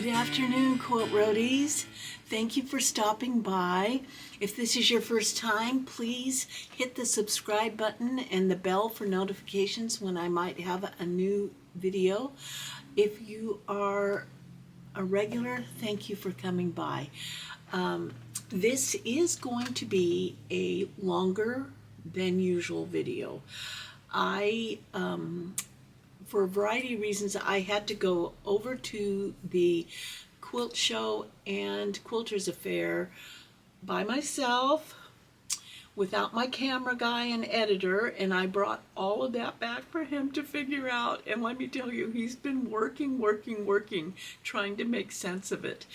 Good afternoon, Quilt Roadies. Thank you for stopping by. If this is your first time, please hit the subscribe button and the bell for notifications when I might have a new video. If you are a regular, thank you for coming by. This is going to be a longer than usual video. For a variety of reasons, I had to go over to the quilt show and Quilters Affair by myself without my camera guy and editor, and I brought all of that back for him to figure out. And let me tell you, he's been working, trying to make sense of it.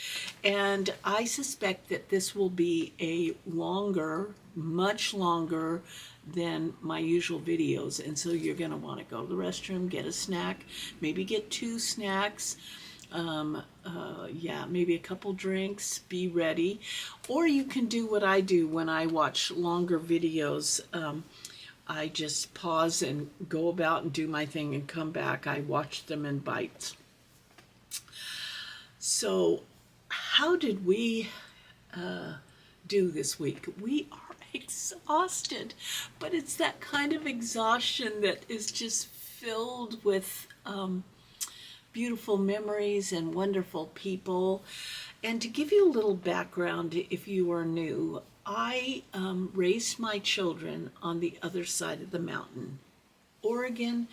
And I suspect that this will be a longer, much longer than my usual videos, and so you're going to want to go to the restroom, get a snack, maybe get 2 snacks, maybe a couple drinks, be ready. Or you can do what I do when I watch longer videos. I just pause and go about and do my thing and come back. I watch them in bites. So how did we do this week? We are exhausted, but it's that kind of exhaustion that is just filled with beautiful memories and wonderful people. And to give you a little background, if you are new, I raised my children on the other side of the mountain. Oregon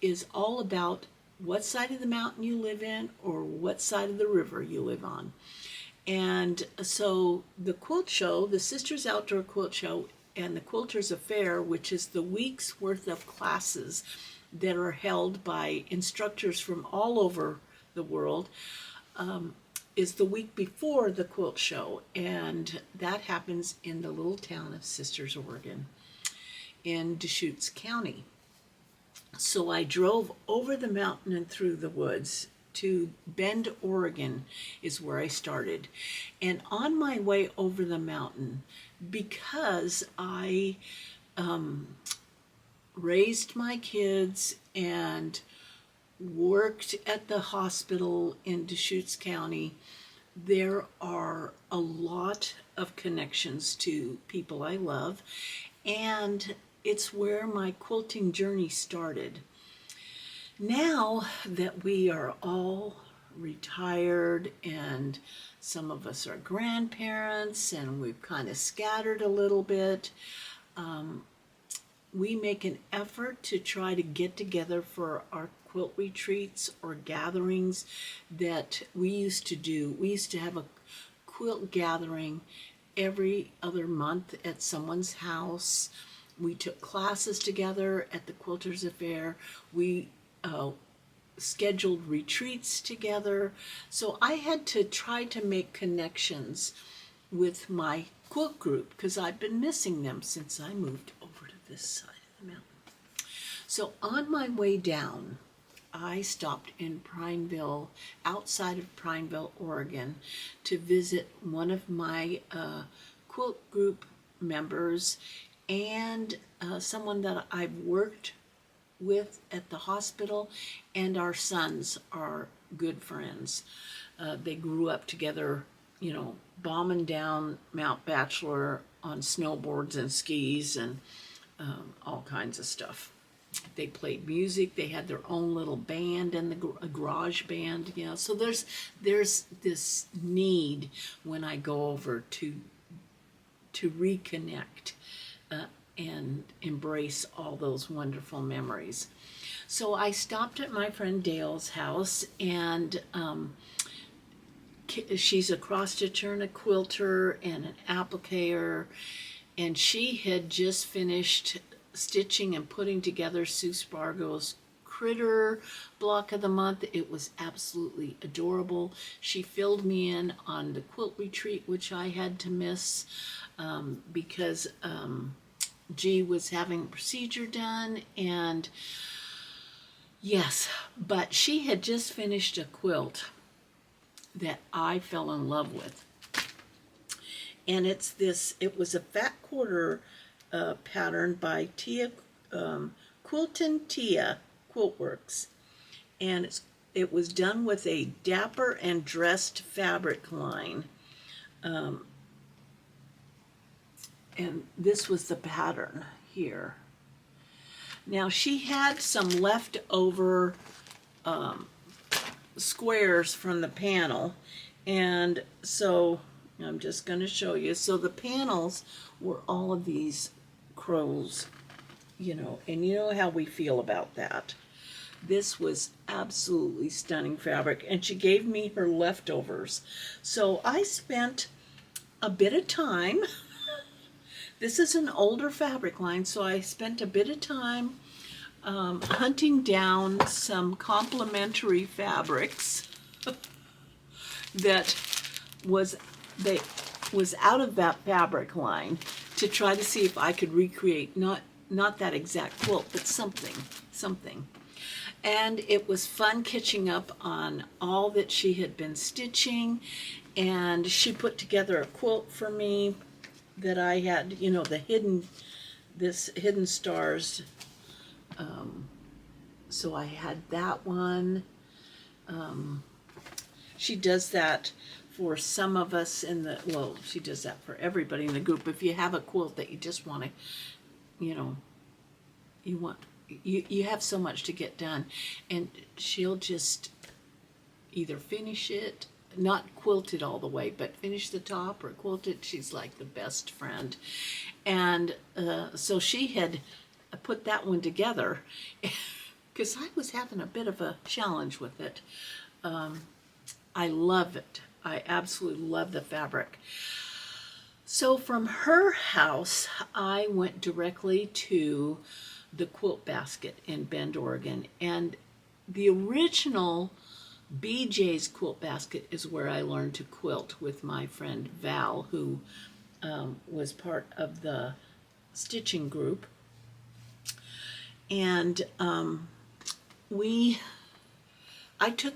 is all about what side of the mountain you live in or what side of the river you live on. And so the quilt show, the Sisters Outdoor Quilt Show, and the Quilters Affair, which is the week's worth of classes that are held by instructors from all over the world, is the week before the quilt show. And that happens in the little town of Sisters, Oregon, in Deschutes County. So I drove over the mountain and through the woods to Bend, Oregon is where I started. And on my way over the mountain, because I raised my kids and worked at the hospital in Deschutes County, there are a lot of connections to people I love, and it's where my quilting journey started. Now that we are all retired and some of us are grandparents and we've kind of scattered a little bit, we make an effort to try to get together for our quilt retreats or gatherings that we used to do. We used to have a quilt gathering every other month at someone's house. We took classes together at the Quilters Affair. We scheduled retreats together. So I had to try to make connections with my quilt group because I've been missing them since I moved over to this side of the mountain. So on my way down, I stopped in Prineville, outside of Prineville, Oregon, to visit one of my quilt group members and someone that I've worked with at the hospital, and our sons are good friends. They grew up together, bombing down Mount Bachelor on snowboards and skis and all kinds of stuff. They played music. They had their own little band and a garage band. So there's this need when I go over to reconnect and embrace all those wonderful memories. So I stopped at my friend Dale's house, and she's a cross-stitcher and a quilter and an applicator, and she had just finished stitching and putting together Sue Spargo's Critter block of the month. It was absolutely adorable. She filled me in on the quilt retreat, which I had to miss because G was having a procedure done, and yes, but she had just finished a quilt that I fell in love with. And it was a fat quarter pattern by Tia, Quilt and Tia Quiltworks. And it's it was done with a Dapper and Dressed fabric line. And this was the pattern here. Now she had some leftover squares from the panel, and so I'm just going to show you. So the panels were all of these crows, you know, and you know how we feel about that. This was absolutely stunning fabric, and she gave me her leftovers. So I spent a bit of time. This is an older fabric line, so I spent a bit of time hunting down some complementary fabrics that was out of that fabric line, to try to see if I could recreate not that exact quilt, but something. And it was fun catching up on all that she had been stitching, and she put together a quilt for me that I had, you know, this hidden stars. So I had that one. She does that for some of us well, she does that for everybody in the group. If you have a quilt that you just want to, you know, you have so much to get done, and she'll just either finish it, not quilt it all the way, but finish the top or quilt it. She's like the best friend. And so she had put that one together because I was having a bit of a challenge with it. I love it. I absolutely love the fabric. So from her house, I went directly to the Quilt Basket in Bend, Oregon. And the original BJ's Quilt Basket is where I learned to quilt with my friend Val, who was part of the stitching group. And I took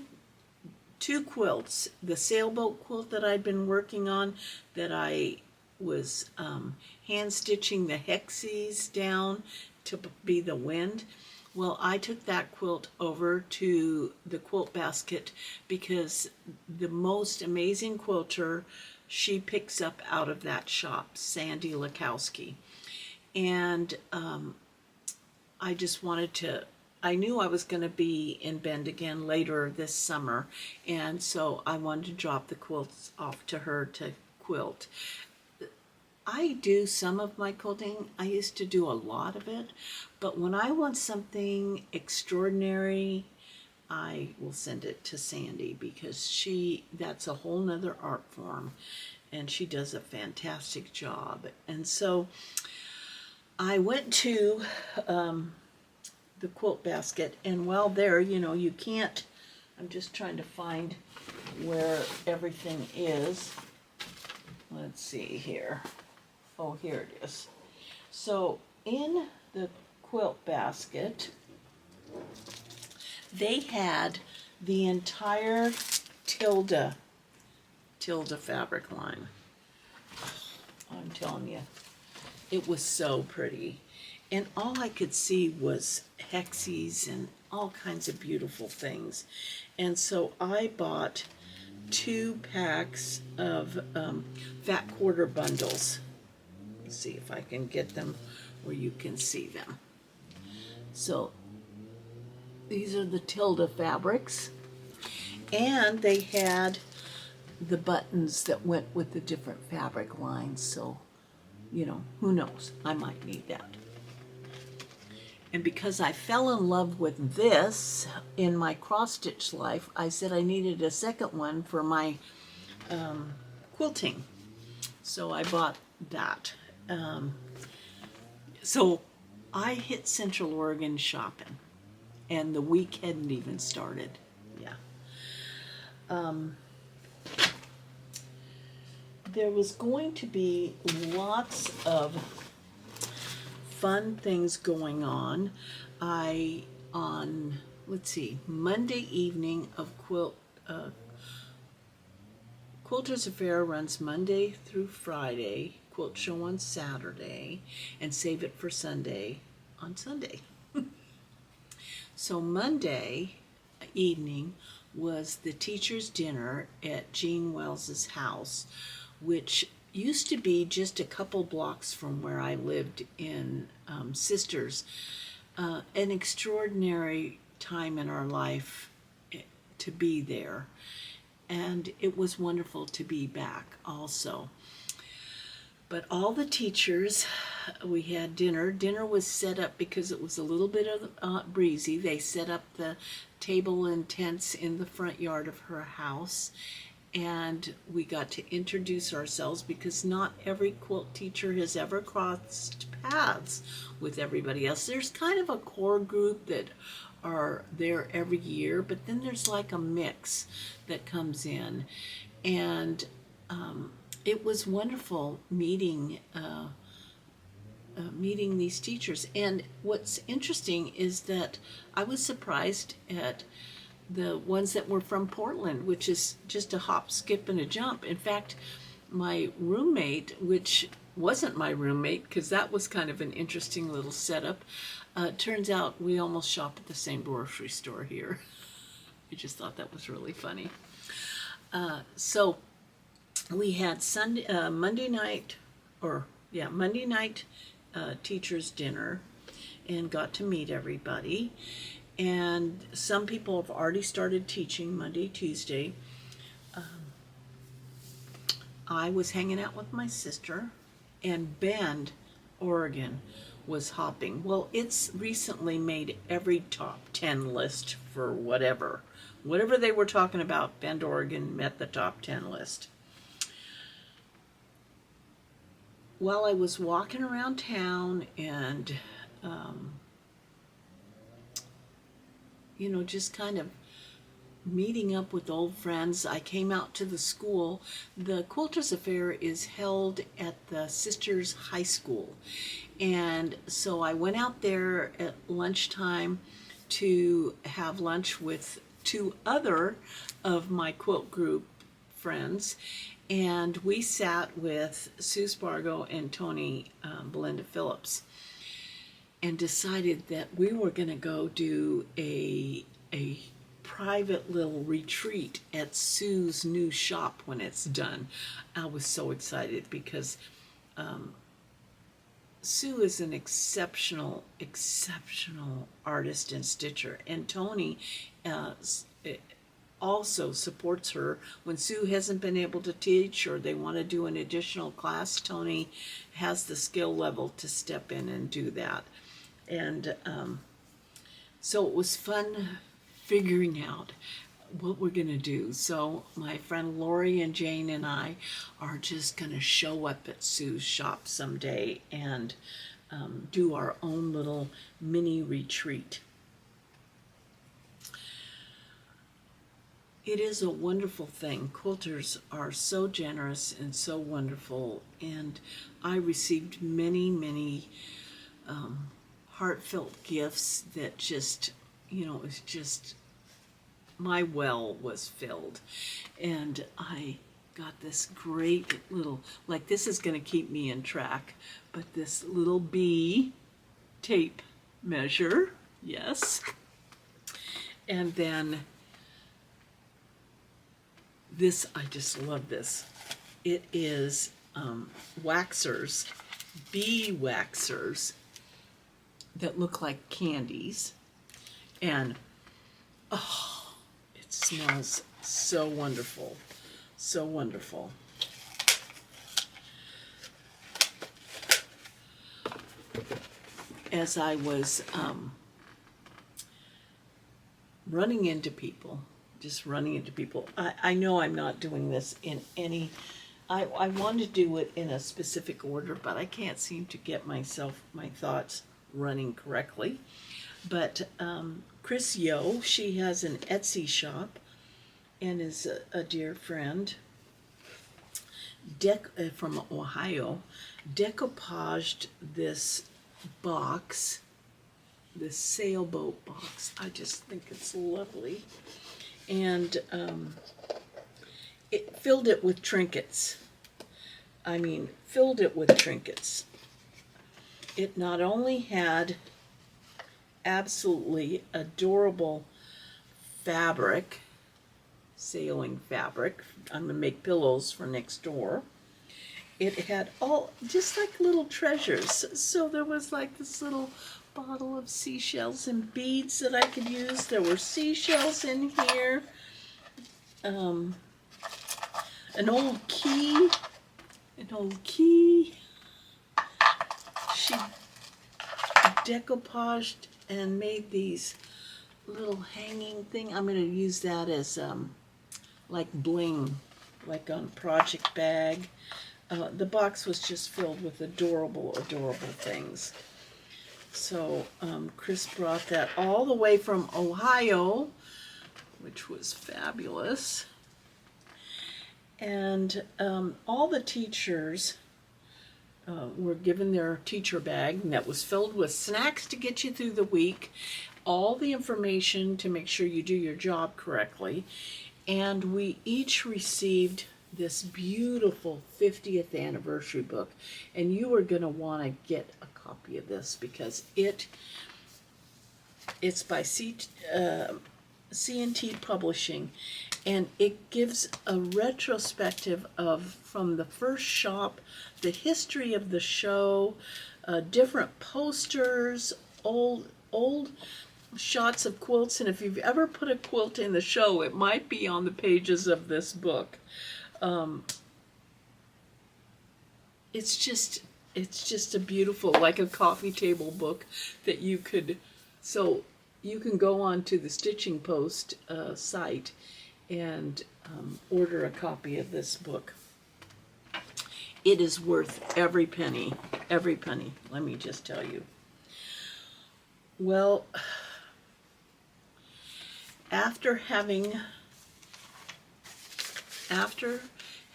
2 quilts, the sailboat quilt that I'd been working on, that I was hand stitching the hexes down to be the wind. Well, I took that quilt over to the Quilt Basket because the most amazing quilter she picks up out of that shop, Sandy Lakowski. And I just wanted to, I knew I was going to be in Bend again later this summer, and so I wanted to drop the quilts off to her to quilt. I do some of my quilting. I used to do a lot of it, but when I want something extraordinary, I will send it to Sandy, because that's a whole nother art form, and she does a fantastic job. And so I went to the Quilt Basket, and while there, you know, you can't, I'm just trying to find where everything is. Let's see here. Oh, here it is. So in the Quilt Basket, they had the entire Tilda fabric line. I'm telling you, it was so pretty. And all I could see was hexes and all kinds of beautiful things. And so I bought 2 packs of fat quarter bundles. Let's see if I can get them where you can see them. So these are the Tilda fabrics, and they had the buttons that went with the different fabric lines. So, you know, who knows? I might need that. And because I fell in love with this in my cross-stitch life, I said I needed a second one for my quilting. So I bought that. So I hit Central Oregon shopping, and the week hadn't even started. Yeah. There was going to be lots of fun things going on. Let's see, Monday evening of Quilters Affair runs Monday through Friday, quilt show on Saturday, and save it for Sunday on Sunday. So Monday evening was the teacher's dinner at Gene Wells's house, which used to be just a couple blocks from where I lived in Sisters. An extraordinary time in our life to be there. And it was wonderful to be back also. But all the teachers, we had dinner. Dinner was set up because it was a little bit of breezy. They set up the table and tents in the front yard of her house. And we got to introduce ourselves because not every quilt teacher has ever crossed paths with everybody else. There's kind of a core group that are there every year, but then there's like a mix that comes in. And it was wonderful meeting these teachers. And what's interesting is that I was surprised at the ones that were from Portland, which is just a hop, skip, and a jump. In fact, my roommate, which wasn't my roommate because that was kind of an interesting little setup, turns out we almost shop at the same grocery store here. I just thought that was really funny. So we had Monday night teachers dinner and got to meet everybody. And some people have already started teaching Monday, Tuesday. I was hanging out with my sister, and Bend, Oregon, was hopping. Well, it's recently made every top 10 list for whatever. Whatever they were talking about, Bend, Oregon met the top 10 list. While I was walking around town and just kind of meeting up with old friends, I came out to the school. The Quilters Affair is held at the Sisters High School. And so I went out there at lunchtime to have lunch with two other of my quilt group friends. And we sat with Sue Spargo and Tony Belinda Phillips and decided that we were going to go do a private little retreat at Sue's new shop when it's done. I was so excited because Sue is an exceptional artist and stitcher, and Tony also supports her when Sue hasn't been able to teach or they want to do an additional class. Tony has the skill level to step in and do that. And so it was fun figuring out what we're going to do. So my friend Lori and Jane and I are just going to show up at Sue's shop someday and do our own little mini retreat. It is a wonderful thing. Quilters are so generous and so wonderful, and I received many heartfelt gifts that just, it was just, my well was filled. And I got this great little, like, this is going to keep me in track, but this little bee tape measure, yes. And then this, I just love this. It is waxers, bee waxers that look like candies. And, oh, it smells so wonderful. So wonderful. As I was running into people, I know I'm not doing this in any, I want to do it in a specific order, but I can't seem to get my thoughts running correctly. But Chris Yo, she has an Etsy shop and is a dear friend, from Ohio, decoupaged this box, this sailboat box. I just think it's lovely. And it filled it with trinkets. Filled it with trinkets. It not only had absolutely adorable fabric, sailing fabric. I'm going to make pillows for next door. It had all, just like little treasures. So there was like this little bottle of seashells and beads that I could use. There were seashells in here. An old key. An old key. She decoupaged and made these little hanging thing. I'm going to use that as like bling, like on a project bag. The box was just filled with adorable, adorable things. So Chris brought that all the way from Ohio, which was fabulous. And all the teachers were given their teacher bag, and that was filled with snacks to get you through the week, all the information to make sure you do your job correctly. And we each received this beautiful 50th anniversary book, and you are going to want to get a copy of this because it's by C&T Publishing, and it gives a retrospective of from the first shop, the history of the show, different posters, old shots of quilts, and if you've ever put a quilt in the show, it might be on the pages of this book. It's just a beautiful, like a coffee table book that you could, so you can go on to the Stitching Post site and order a copy of this book. It is worth every penny, let me just tell you. Well, after having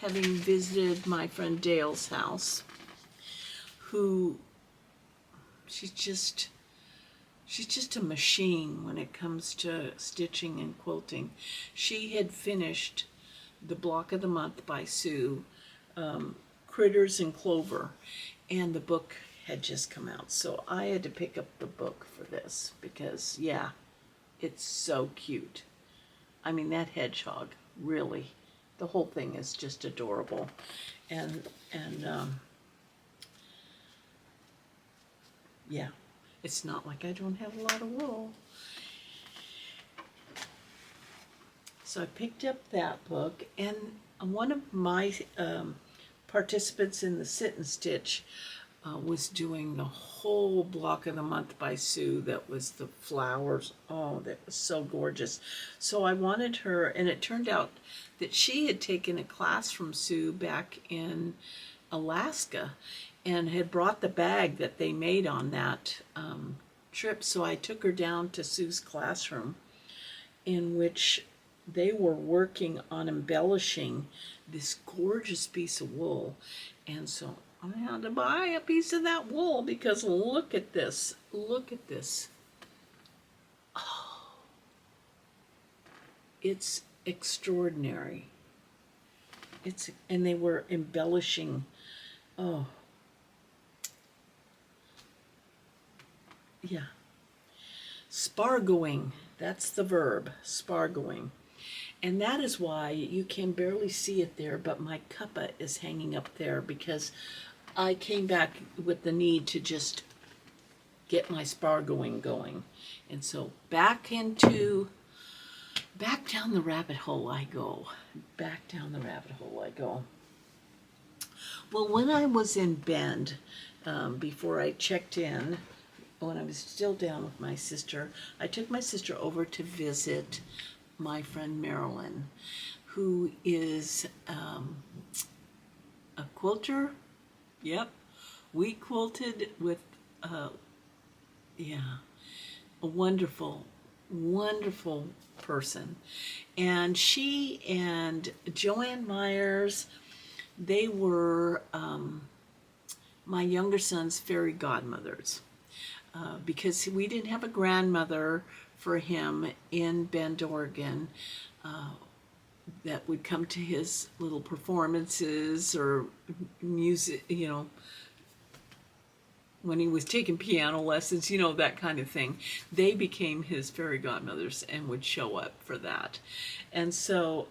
visited my friend Dale's house, who she's just a machine when it comes to stitching and quilting. She had finished The Block of the Month by Sue, Critters and Clover, and the book had just come out. So I had to pick up the book for this because, yeah, it's so cute. I mean, that hedgehog, really, the whole thing is just adorable. And yeah, it's not like I don't have a lot of wool. So I picked up that book, and one of my participants in the Sit and Stitch was doing the whole Block of the Month by Sue. That was the flowers. Oh, that was so gorgeous. So I wanted her, and it turned out that she had taken a class from Sue back in Alaska and had brought the bag that they made on that trip. So I took her down to Sue's classroom, in which they were working on embellishing this gorgeous piece of wool. And so I had to buy a piece of that wool because look at this. Look at this. Oh, it's extraordinary. And they were embellishing. Oh, yeah. Spargoing. That's the verb. Spargoing. And that is why you can barely see it there, but my cuppa is hanging up there because I came back with the need to just get my spargoing going. And so back down the rabbit hole I go. Back down the rabbit hole I go. Well, when I was in Bend, before I checked in, when I was still down with my sister, I took my sister over to visit my friend Marilyn, who is a quilter. Yep, we quilted with, yeah, a wonderful, wonderful person. And she and Joanne Myers, they were my younger son's fairy godmothers. Because we didn't have a grandmother for him in Bend, Oregon, that would come to his little performances or music, when he was taking piano lessons, you know, that kind of thing. They became his fairy godmothers and would show up for that. And so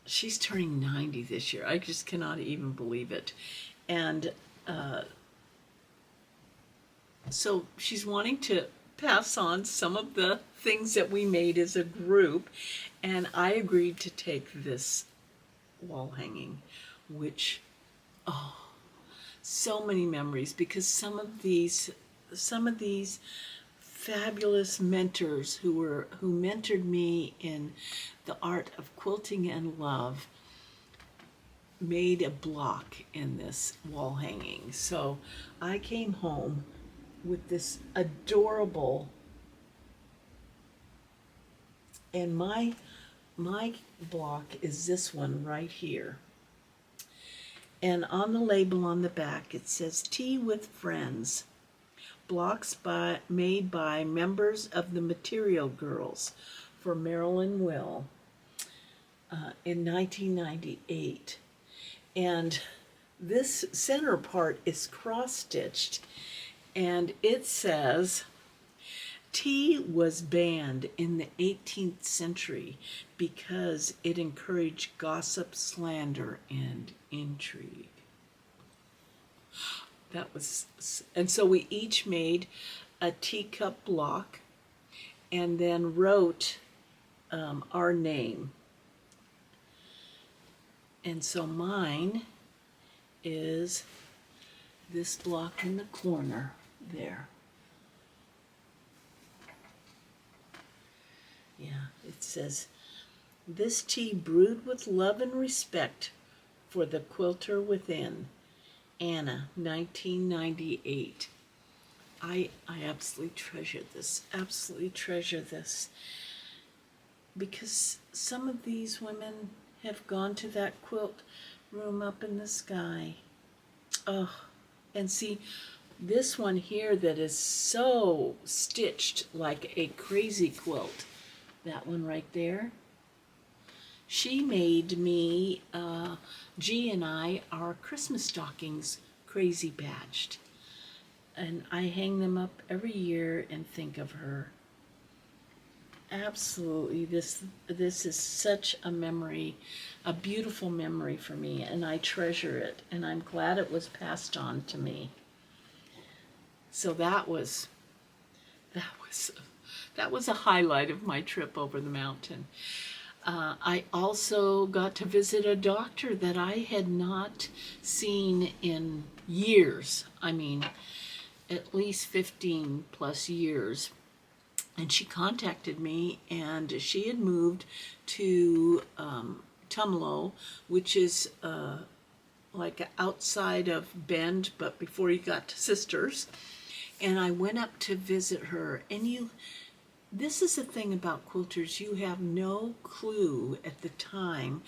she's turning 90 this year. I just cannot even believe it. And so she's wanting to pass on some of the things that we made as a group. And I agreed to take this wall hanging, which, oh, so many memories, because some of these fabulous mentors who mentored me in the art of quilting and love made a block in this wall hanging. So I came home with this adorable, and my block is this one right here. And on the label on the back, it says Tea with Friends, blocks made by members of the Material Girls for Marilyn Will in 1998. And this center part is cross-stitched, and it says, tea was banned in the 18th century because it encouraged gossip, slander, and intrigue. That was, and so we each made a teacup block and then wrote our name. And so mine is this block in the corner there. Yeah, it says, this tea brewed with love and respect for the quilter within. Anna, 1998. I absolutely treasure this, because some of these women have gone to that quilt room up in the sky. Oh, and see, this one here that is so stitched like a crazy quilt, that one right there, she made me, G and I, our Christmas stockings crazy batched. And I hang them up every year and think of her. Absolutely, this is such a memory, a beautiful memory for me, and I treasure it, and I'm glad it was passed on to me. So that was a highlight of my trip over the mountain. I also got to visit a doctor that I had not seen in years. I mean, at least 15 plus years. And she contacted me, and she had moved to Tumalo, which is like outside of Bend, but before you got to Sisters. And I went up to visit her. And this is the thing about quilters, you have no clue at the time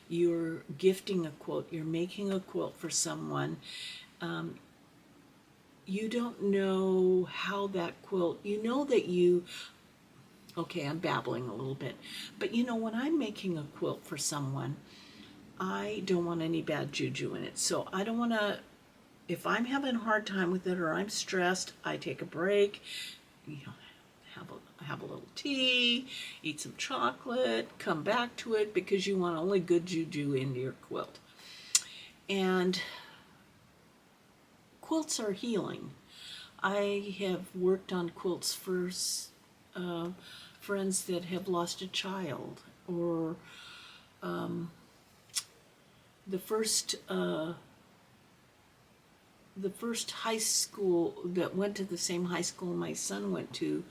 you're gifting a quilt, you're making a quilt for someone. You don't know how that quilt, you know that okay, I'm babbling a little bit, but you know, when I'm making a quilt for someone, I don't want any bad juju in it. So I don't want to, if I'm having a hard time with it or I'm stressed, I take a break, have a little tea, eat some chocolate, come back to it, because you want only good juju into your quilt. And quilts are healing. I have worked on quilts for friends that have lost a child, or the first high school that went to the same high school my son went to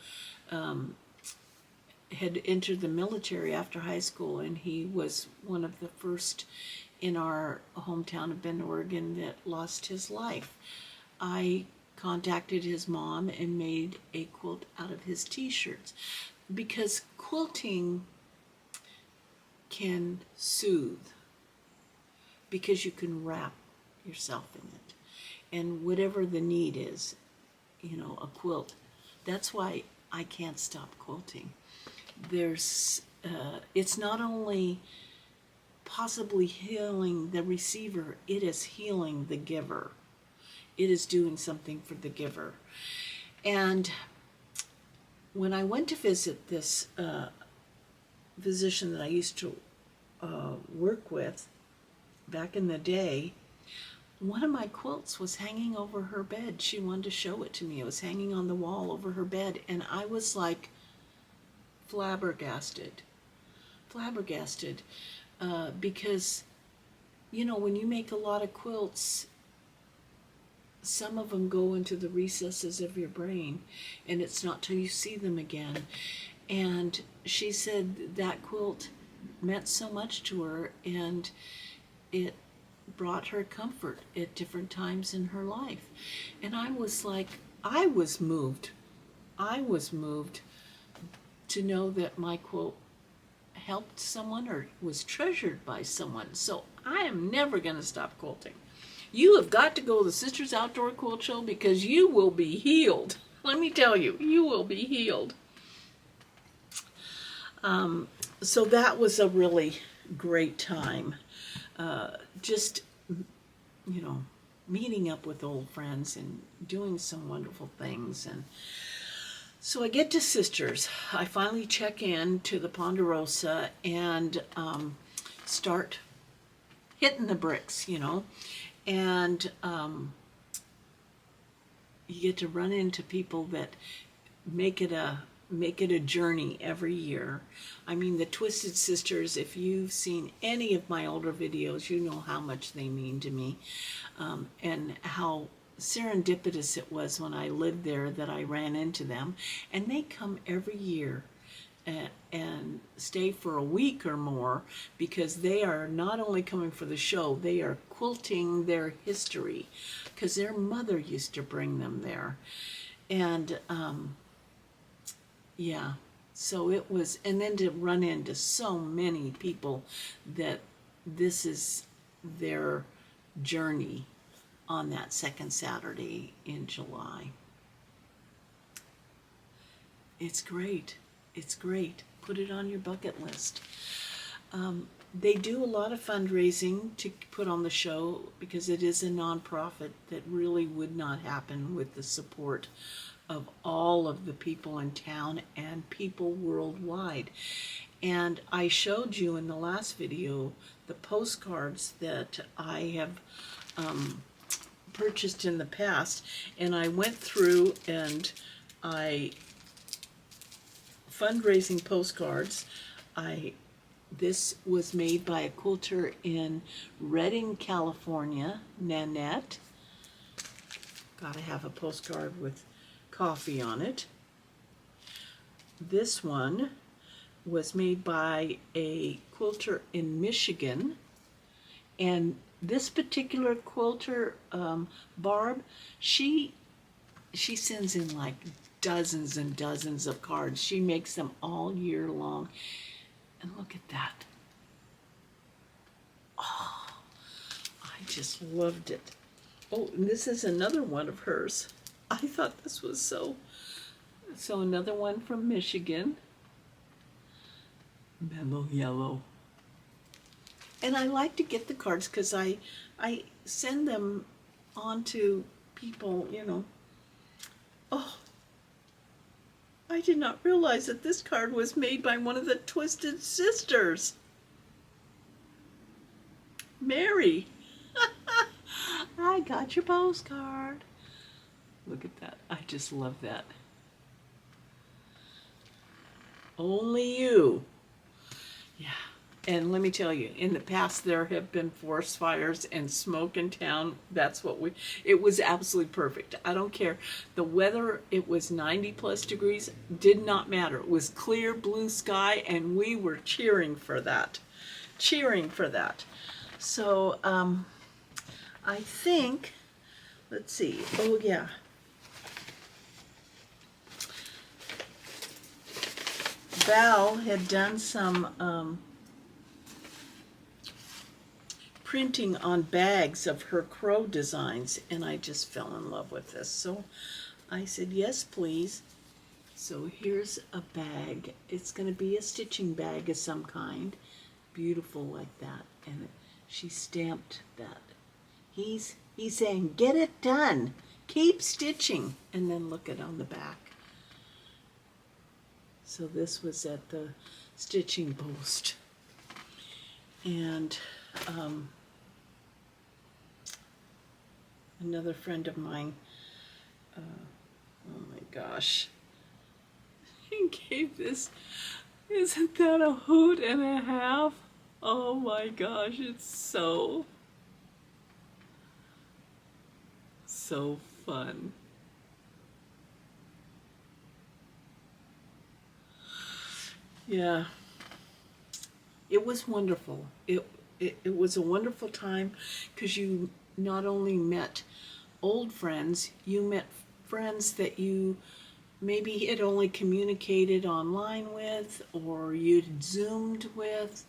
had entered the military after high school, and he was one of the first in our hometown of Bend, Oregon, that lost his life. I contacted his mom and made a quilt out of his t-shirts, because quilting can soothe, because you can wrap yourself in it, and whatever the need is, a quilt. That's why I can't stop quilting. It's not only possibly healing the receiver, it is healing the giver. It is doing something for the giver. And when I went to visit this physician that I used to work with back in the day, one of my quilts was hanging over her bed. She wanted to show it to me. It was hanging on the wall over her bed, and I was like flabbergasted. Because, you know, when you make a lot of quilts, some of them go into the recesses of your brain, and it's not till you see them again. And she said that quilt meant so much to her, and it brought her comfort at different times in her life. And I was like, I was moved to know that my quilt helped someone or was treasured by someone. So I am never going to stop quilting. You have got to go to the Sisters Outdoor Quilt Show, because you will be healed. Let me tell you, you will be healed. So that was a really great time. Just, you know, meeting up with old friends and doing some wonderful things. And so I get to Sisters. I finally check in to the Ponderosa and start hitting the bricks, you know. And you get to run into people that make it a journey every year. I mean, the Twisted Sisters, if you've seen any of my older videos, you know how much they mean to me, and how serendipitous it was when I lived there that I ran into them. And they come every year and stay for a week or more, because they are not only coming for the show, they are quilting their history, because their mother used to bring them there. And yeah, so it was, and then to run into so many people that this is their journey on that second Saturday in July. It's great. It's great. Put it on your bucket list. They do a lot of fundraising to put on the show, because it is a nonprofit that really would not happen with the support of all of the people in town and people worldwide. And I showed you in the last video the postcards that I have purchased in the past, and I went through and I fundraising postcards. This was made by a quilter in Redding, California, Nanette. Gotta have a postcard with coffee on it. This one was made by a quilter in Michigan, and this particular quilter, Barb, she sends in like dozens and dozens of cards. She makes them all year long. And look at that. Oh, I just loved it. Oh, and this is another one of hers. I thought this was so another one from Michigan. Mellow yellow. And I like to get the cards because I send them on to people, you know. Oh, I did not realize that this card was made by one of the Twisted Sisters. Mary. I got your postcard. Look at that. I just love that. Only you. Yeah. And let me tell you, in the past there have been forest fires and smoke in town. That's what it was absolutely perfect. I don't care. The weather, it was 90 plus degrees, did not matter. It was clear blue sky, and we were cheering for that. Cheering for that. So, I think, let's see. Oh, yeah. Val had done some printing on bags of her crow designs, and I just fell in love with this. So I said, yes, please. So here's a bag. It's going to be a stitching bag of some kind. beautiful like that. And she stamped that. He's saying, get it done. Keep stitching. And then look at on the back. So this was at the stitching post. And another friend of mine, oh my gosh, he gave this, isn't that a hoot and a half? Oh my gosh, it's so fun. Yeah, it was wonderful. It was a wonderful time because you not only met old friends, you met friends that you maybe had only communicated online with, or you'd Zoomed with,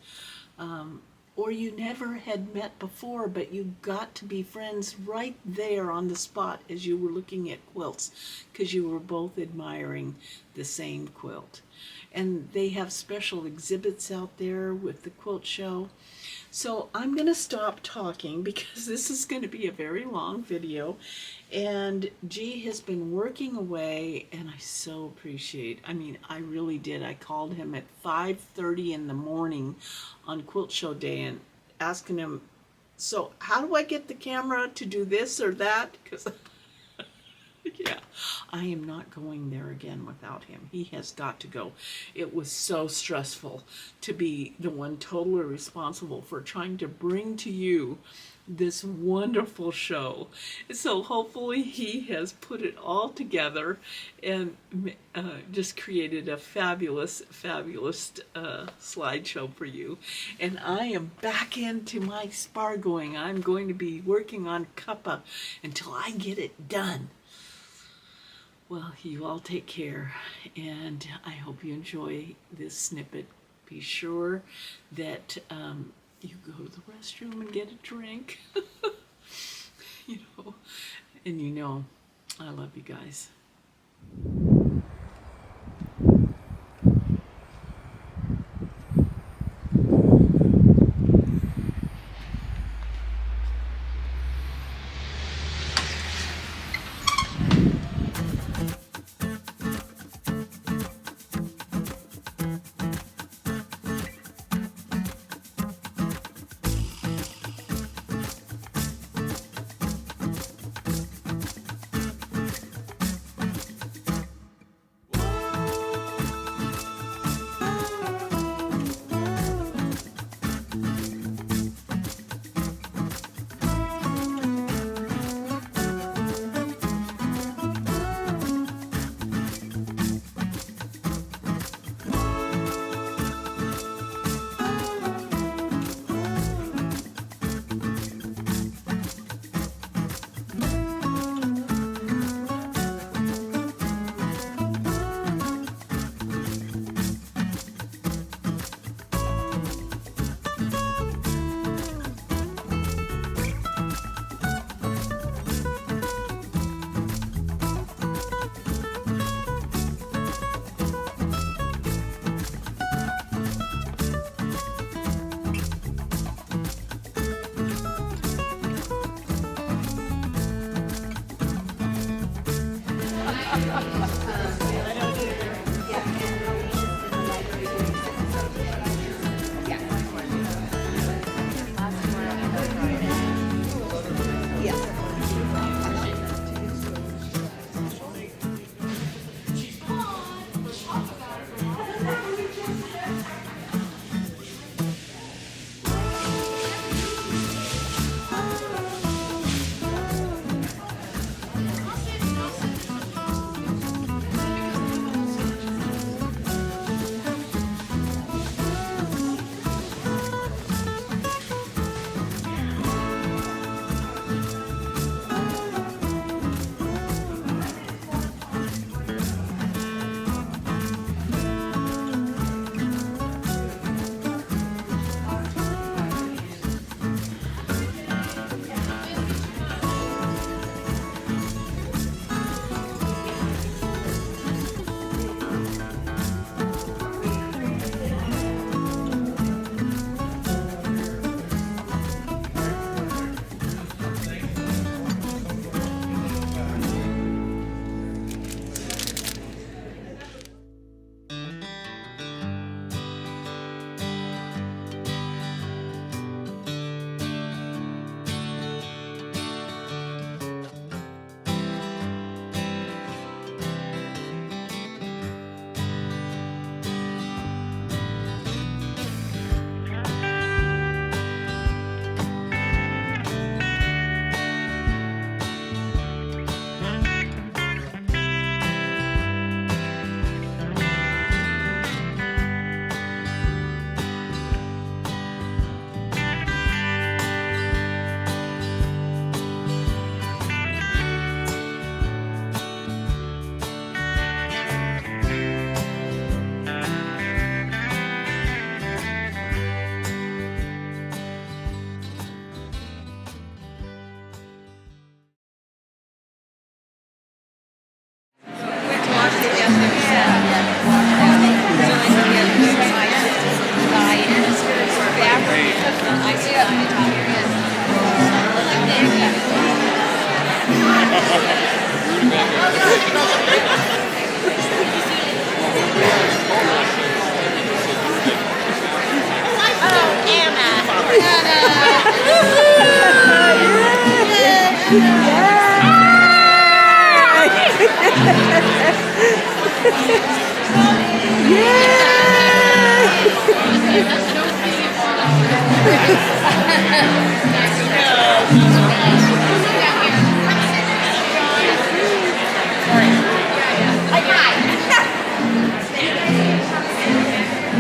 or you never had met before, but you got to be friends right there on the spot as you were looking at quilts because you were both admiring the same quilt. And they have special exhibits out there with the quilt show. So I'm going to stop talking because this is going to be a very long video. And G has been working away, and I so appreciate, I mean, I really did. I called him at 5:30 in the morning on quilt show day and asking him, so how do I get the camera to do this or that? Because yeah, I am not going there again without him. He has got to go. It was so stressful to be the one totally responsible for trying to bring to you this wonderful show. So hopefully he has put it all together and just created a fabulous slideshow for you. And I am back into my spargoing. I'm going to be working on Cuppa until I get it done. Well, you all take care, and I hope you enjoy this snippet. Be sure that you go to the restroom and get a drink. And I love you guys.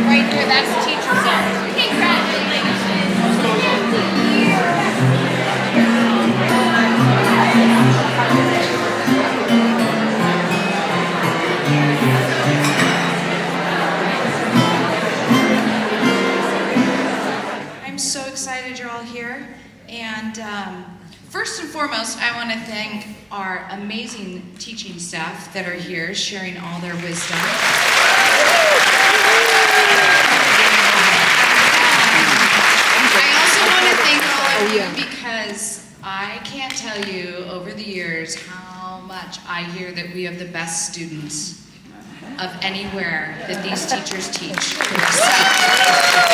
Right here, that's the teacher's zone. Congratulations. I'm so excited you're all here. And first and foremost, I want to thank our amazing teaching staff that are here sharing all their wisdom. I also want to thank all of you because I can't tell you over the years how much I hear that we have the best students of anywhere that these teachers teach. So,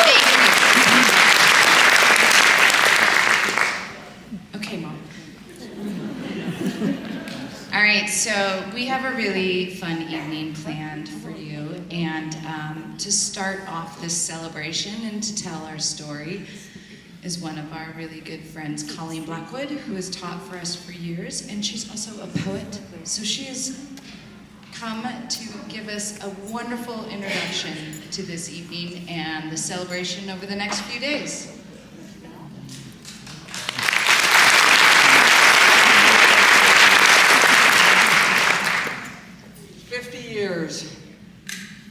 thank you. Okay, Mom. All right, so we have a really fun evening planned for you, and to start off this celebration and to tell our story is one of our really good friends, Colleen Blackwood, who has taught for us for years, and she's also a poet. So she has come to give us a wonderful introduction to this evening and the celebration over the next few days.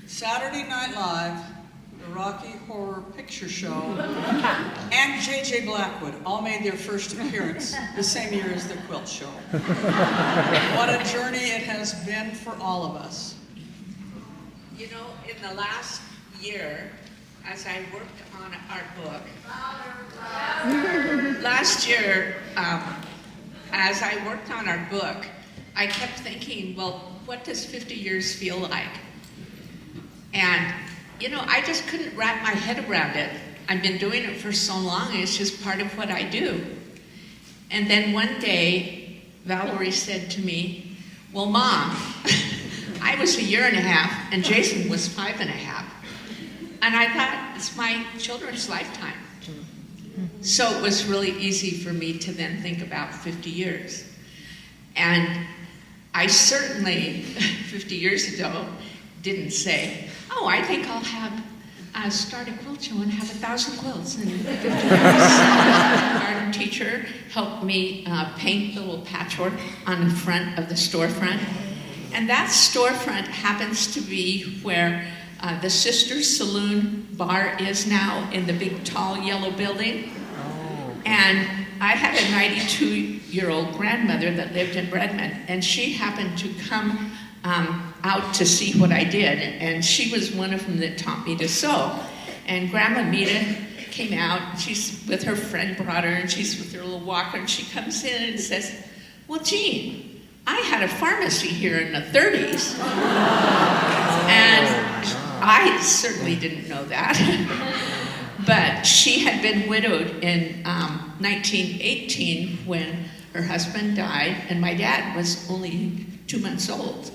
Saturday Night Live, the Rocky Horror Picture Show, and J.J. Blackwood all made their first appearance the same year as the Quilt Show. What a journey it has been for all of us. You know, in the last year, as I worked on our book, as I worked on our book, I kept thinking, well, what does 50 years feel like? And, you know, I just couldn't wrap my head around it. I've been doing it for so long, it's just part of what I do. And then one day, Valerie said to me, well, Mom, I was 1.5 years and Jason was 5.5. And I thought, it's my children's lifetime. So it was really easy for me to then think about 50 years. And I certainly, 50 years ago, didn't say, oh, I think I'll start a quilt show and have 1,000 quilts in 50 years. Our garden teacher helped me paint the little patchwork on the front of the storefront. And that storefront happens to be where the Sisters Saloon bar is now in the big, tall, yellow building. And I had a 92-year-old grandmother that lived in Redmond, and she happened to come out to see what I did, and she was one of them that taught me to sew. And Grandma Mita came out, and she's with her friend brought her, and she's with her little walker, and she comes in and says, well, Jean, I had a pharmacy here in the 30s. And I certainly didn't know that. But she had been widowed in 1918 when her husband died, and my dad was only 2 months old.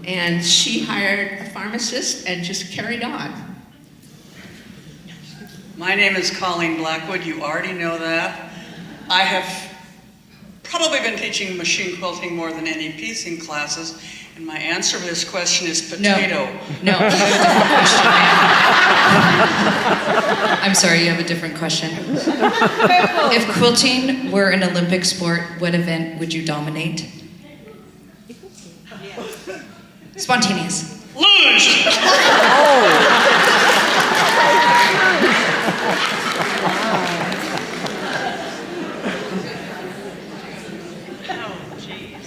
And she hired a pharmacist and just carried on. My name is Colleen Blackwood, you already know that. I have probably been teaching machine quilting more than any piecing classes, and my answer to this question is potato. No. I'm sorry, you have a different question. If quilting were an Olympic sport, what event would you dominate? Spontaneous. Luge!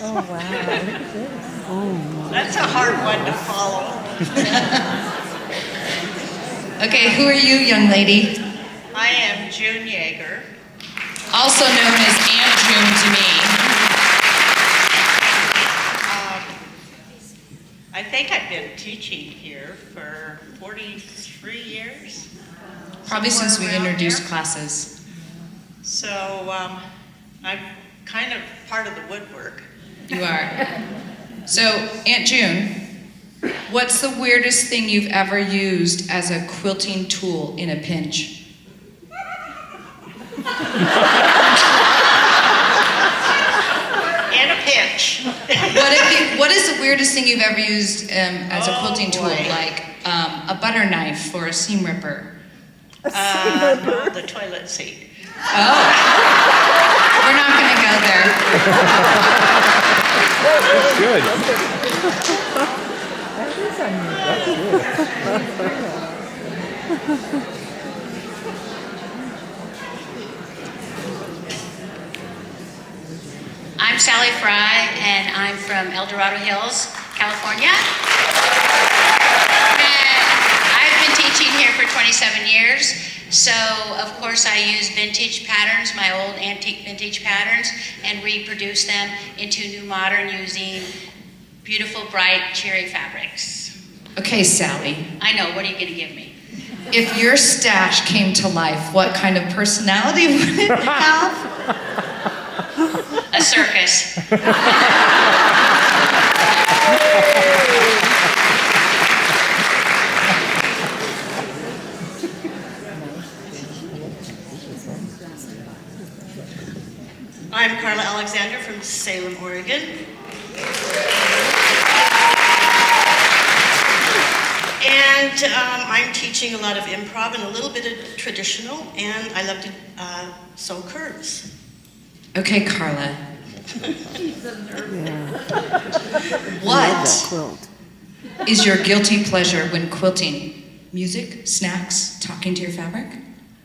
Oh, wow. Look at this. That's a hard one to follow. Okay, who are you, young lady? I am June Yeager. also known as Aunt June to me. I think I've been teaching here for 43 years. Probably since we Somewhere around introduced there. classes. So I'm kind of part of the woodwork. You are. So, Aunt June, what's the weirdest thing you've ever used as a quilting tool in a pinch? In a pinch. What is the weirdest thing you've ever used as a quilting tool? boy. Like a butter knife or a seam ripper? The toilet seat. Oh. We're not going to go there. That's good. That is unusual. I'm Sally Fry, and I'm from El Dorado Hills, California. And I've been teaching here for 27 years. So, of course, I use vintage patterns, my old antique vintage patterns, and reproduce them into new modern using beautiful, bright, cheery fabrics. Okay, Sally. I know, what are you going to give me? If your stash came to life, what kind of personality would it have? A circus. I'm Carla Alexander from Salem, Oregon. And I'm teaching a lot of improv and a little bit of traditional, and I love to sew curves. Okay, Carla. Yeah. What Quilt. is your guilty pleasure when quilting? Music, snacks, talking to your fabric?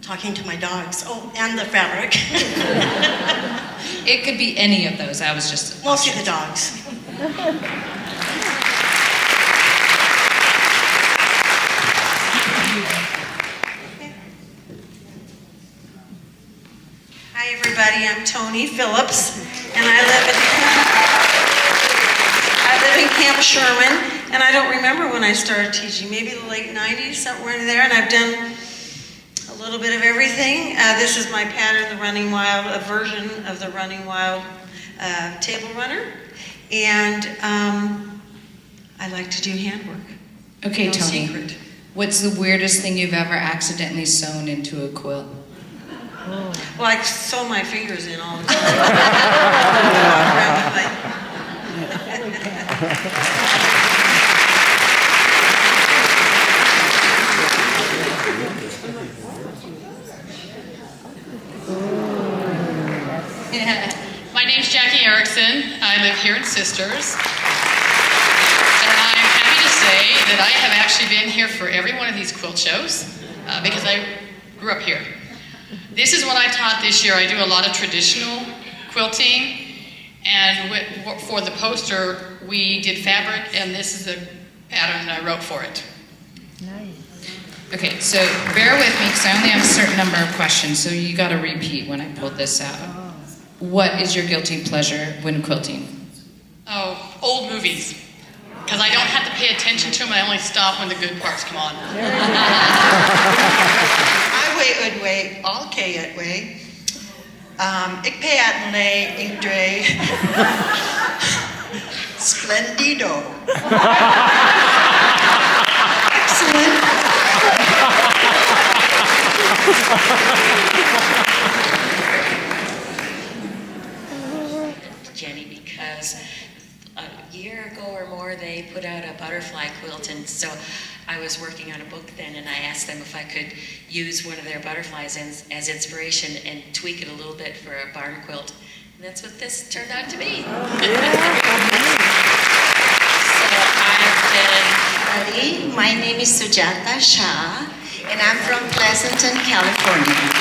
Talking to my dogs. Oh, and the fabric. It could be any of those. I was just... Mostly the dogs. Hi everybody, I'm Tony Phillips, and I live in Camp Sherman, and I don't remember when I started teaching, maybe the late 90s, somewhere in there, and I've done a little bit of everything. This is my pattern, the Running Wild, a version of the Running Wild table runner, and I like to do handwork. Okay, No Tony. secret. What's the weirdest thing you've ever accidentally sewn into a quilt? Well, I sew my fingers in all the time. Around the thing. My name's Jackie Erickson. I live here in Sisters. And I'm happy to say that I have actually been here for every one of these quilt shows because I grew up here. This is what I taught this year. I do a lot of traditional quilting, and for the poster, we did fabric, and this is the pattern I wrote for it. Okay, so bear with me because I only have a certain number of questions, so you got to repeat when I pulled this out. What is your guilty pleasure when quilting? Oh, old movies. Because I don't have to pay attention to them, I only stop when the good parts come on. Udway, alke Udway. Ik at le igdre. Splendido. Excellent. Jenny, because a year ago or more they put out a butterfly quilt, and so I was working on a book then, and I asked them if I could use one of their butterflies as inspiration and tweak it a little bit for a barn quilt. And that's what this turned out to be. Everybody, my name is Sujata Shah, and I'm from Pleasanton, California.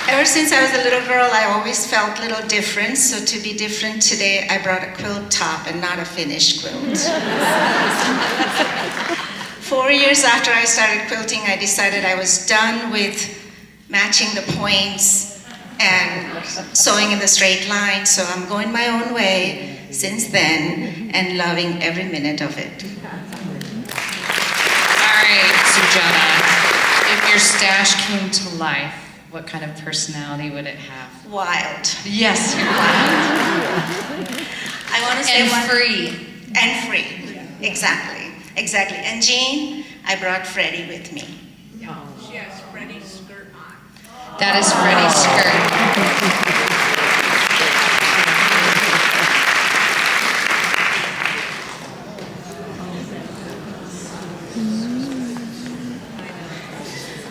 Ever since I was a little girl, I always felt a little different, so to be different today, I brought a quilt top and not a finished quilt. 4 years after I started quilting, I decided I was done with matching the points and sewing in the straight line, so I'm going my own way since then and loving every minute of it. All right, Sujata, if your stash came to life, what kind of personality would it have? Wild. Yes, you're wild. I want to say And free. And free. Exactly. Exactly. And Jean, I brought Freddie with me. She has Freddie's skirt on. That is Freddie's skirt.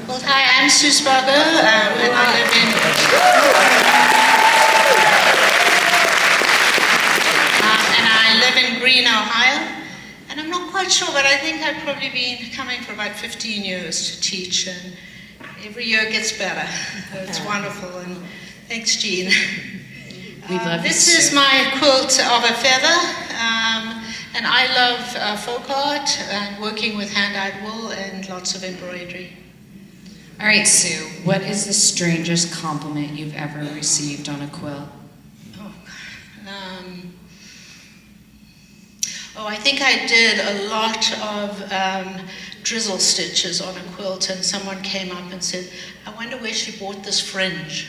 Well, hi, I'm Sue Spargo, and I live in Greene, Ohio. And I'm not quite sure, but I think I've probably been coming for about 15 years to teach, and every year it gets better. It's wonderful, and thanks, Jean. We love This you, is Sue. my quilt of a feather, and I love folk art and working with hand-dyed wool and lots of embroidery. All right, Sue, what is the strangest compliment you've ever received on a quilt? I think I did a lot of drizzle stitches on a quilt, and someone came up and said, I wonder where she bought this fringe.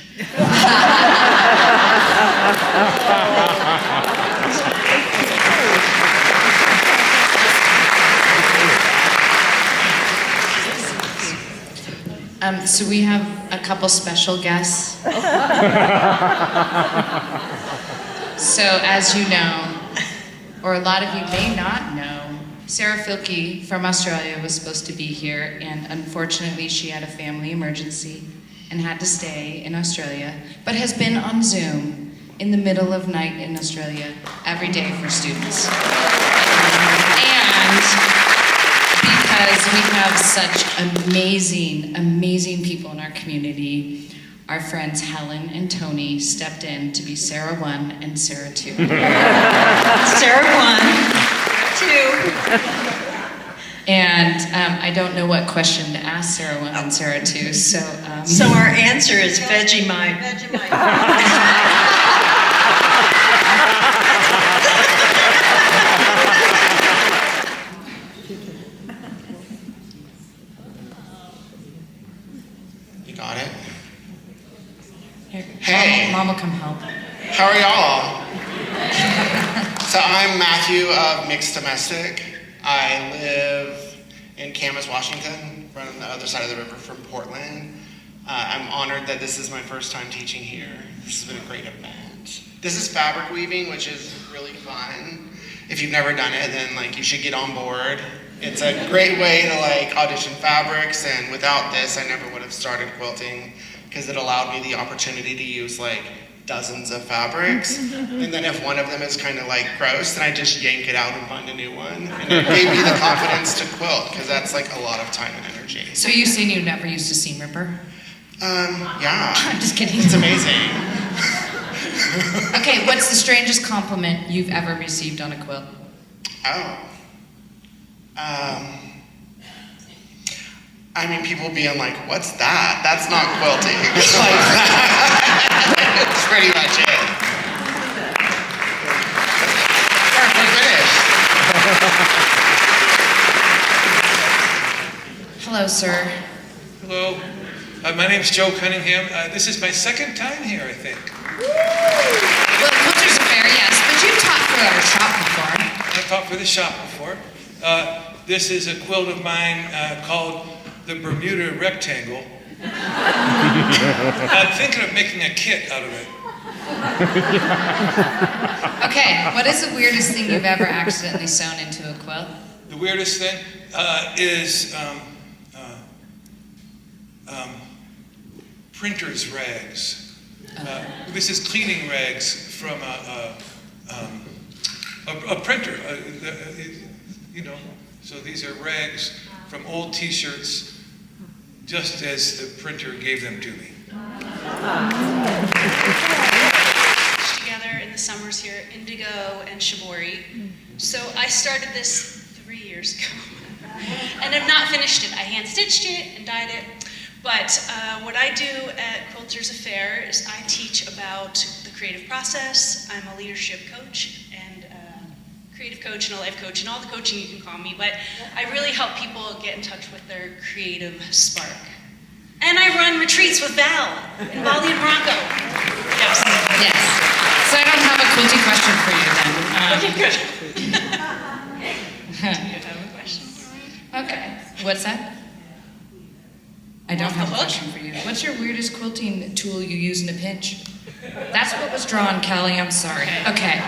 So we have a couple special guests. So as you know, or a lot of you may not know, Sarah Filkey from Australia was supposed to be here, and unfortunately she had a family emergency and had to stay in Australia, but has been on Zoom in the middle of night in Australia every day for students. And because we have such amazing, amazing people in our community, our friends Helen and Tony stepped in to be Sarah 1 and Sarah 2. Sarah 1, 2. And I don't know what question to ask Sarah 1 and Sarah 2, so... So our answer is Vegemite. You got it? Here, Hey. Mom will come help. How are y'all? So I'm Matthew of Mixed Domestic. I live in Camas, Washington, right on the other side of the river from Portland. I'm honored that this is my first time teaching here. This has been a great event. This is fabric weaving, which is really fun. If you've never done it, then you should get on board. It's a great way to audition fabrics, and without this, I never would have started quilting because it allowed me the opportunity to use dozens of fabrics. And then if one of them is kind of gross, then I just yank it out and find a new one. And it gave me the confidence to quilt because that's a lot of time and energy. So you saying you never used a seam ripper? Yeah. I'm just kidding. It's amazing. Okay, what's the strangest compliment you've ever received on a quilt? Oh. I mean, people being like, what's that? That's not quilting. That's pretty much it. Perfect finish. Hello, sir. Hello. My name's Joe Cunningham. This is my second time here, I think. Well, quilters are fair, yes, but you've taught for our shop before. I taught for the shop before. This is a quilt of mine called the Bermuda Rectangle. I'm thinking of making a kit out of it. Okay, what is the weirdest thing you've ever accidentally sewn into a quilt? The weirdest thing is printer's rags. This is cleaning rags from a printer. So these are rags from old T-shirts, just as the printer gave them to me. Together in the summers here, Indigo and Shibori. So I started this 3 years ago. and have not finished it. I hand stitched it and dyed it. But what I do at Quilters Affair is I teach about the creative process. I'm a leadership coach and creative coach and a life coach and all the coaching you can call me, but I really help people get in touch with their creative spark. And I run retreats with Val in Bali and Morocco. Yes. Yes. So I don't have a quilty question for you then. Okay, good. Do you have a question for me? Okay. What's that? I don't have a question for you. What's your weirdest quilting tool you use in a pinch? That's what was drawn, Kelly. I'm sorry. Okay.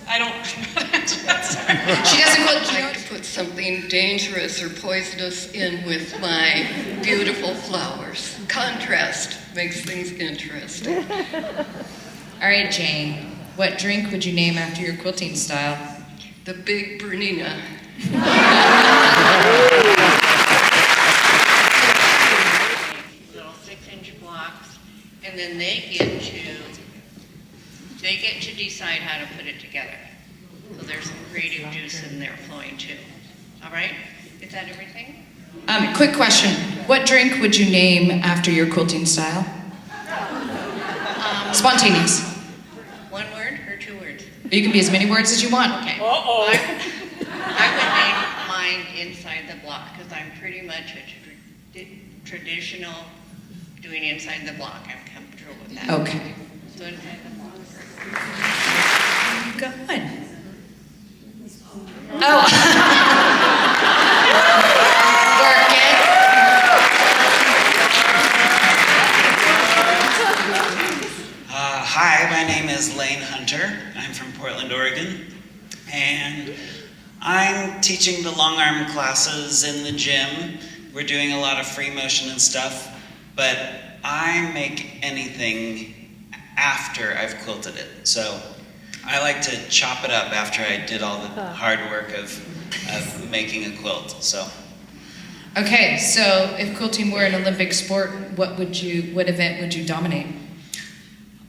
I don't. She doesn't quilt. I'd like to put something dangerous or poisonous in with my beautiful flowers. Contrast makes things interesting. All right, Jane. What drink would you name after your quilting style? The Big Bernina. Little 6-inch blocks, and then they get to decide how to put it together. So there's some creative juice in there flowing too. All right? Is that everything? Quick question. What drink would you name after your quilting style? Spontaneous. One word or 2 words? You can be as many words as you want. Okay. I would name mine Inside the Block because I'm pretty much a traditional doing inside the block. I'm comfortable with that. Okay. So inside the block. Good. Oh. Work it. Hi, my name is Lane Hunter. I'm from Portland, Oregon. And I'm teaching the long arm classes in the gym. We're doing a lot of free motion and stuff. But I make anything after I've quilted it. So I like to chop it up after I did all the hard work of making a quilt. So. Okay, so if quilting were an Olympic sport, what event would you dominate?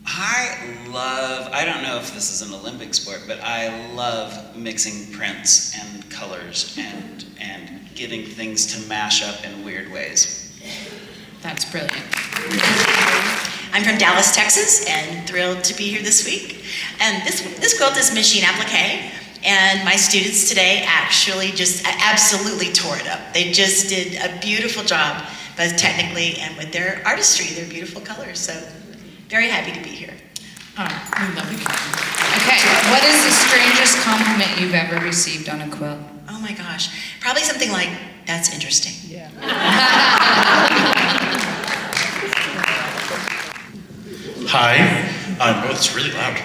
I don't know if this is an Olympic sport, but I love mixing prints and colors and getting things to mash up in weird ways. That's brilliant. I'm from Dallas, Texas, and thrilled to be here this week. And this quilt is machine applique, and my students today actually just absolutely tore it up. They just did a beautiful job, both technically and with their artistry, their beautiful colors. So very happy to be here. Oh, I love it. Okay, what is the strangest compliment you've ever received on a quilt? Oh my gosh, probably something like, that's interesting. Yeah. Hi, oh, it's really loud.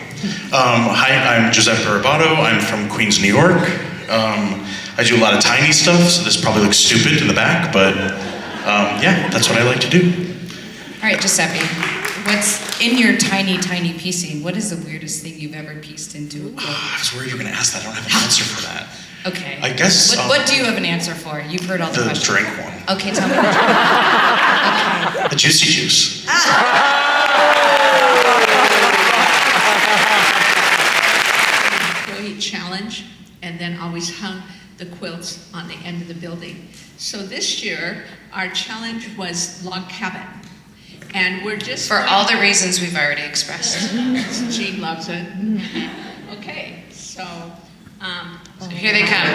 Hi, I'm Giuseppe Robato. I'm from Queens, New York. I do a lot of tiny stuff, so this probably looks stupid in the back, but yeah, that's what I like to do. All right, Giuseppe, what's in your tiny, tiny piecing? What is the weirdest thing you've ever pieced into a quilt? I was worried you were going to ask that. I don't have an answer for that. Okay. I guess. What do you have an answer for? You've heard all the questions. The drink one. Okay, tell me. A juicy juice. Employee challenge, and then always hung the quilts on the end of the building. So this year, our challenge was log cabin. And we're just... For all the reasons we've already expressed. Jean loves it. Okay, so here they come.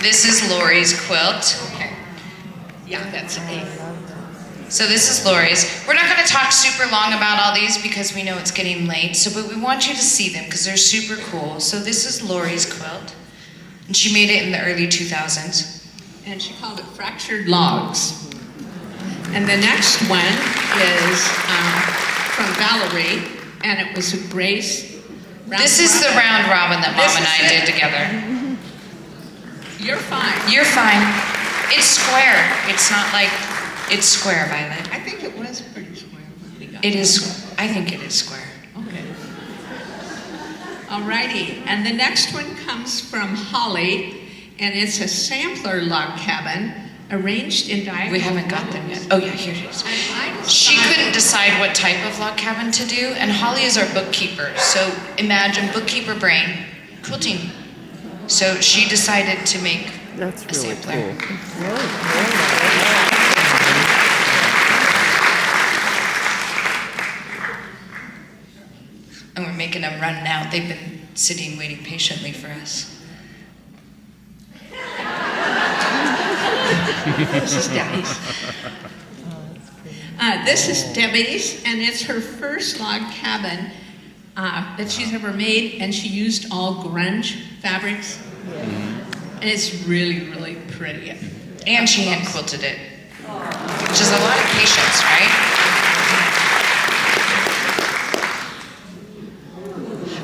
This is Lori's quilt. Okay. Yeah, that's A. So this is Lori's. We're not going to talk super long about all these because we know it's getting late, but we want you to see them because they're super cool. So this is Lori's quilt, and she made it in the early 2000s. And she called it Fractured Logs. And the next one is from Valerie, and it was a Grace. This is the round robin that Mom and I did together. You're fine. You're fine. It's square. It's not like, it's square, Violet. I think it was pretty square. It is, I think it is square. Okay. Alrighty, and the next one comes from Holly, and it's a sampler log cabin arranged in diagonal. We haven't got them yet. Oh yeah, here it is. She couldn't decide what type of log cabin to do, and Holly is our bookkeeper. So imagine bookkeeper brain, quilting. So she decided to make That's a really sampler. cool. And we're making them run now. They've been sitting waiting patiently for us. This is Debbie's. This is Debbie's, and it's her first log cabin that she's ever made, and she used all grunge fabrics. And it's really, really pretty. And she hand quilted it, which is a lot of patience, right?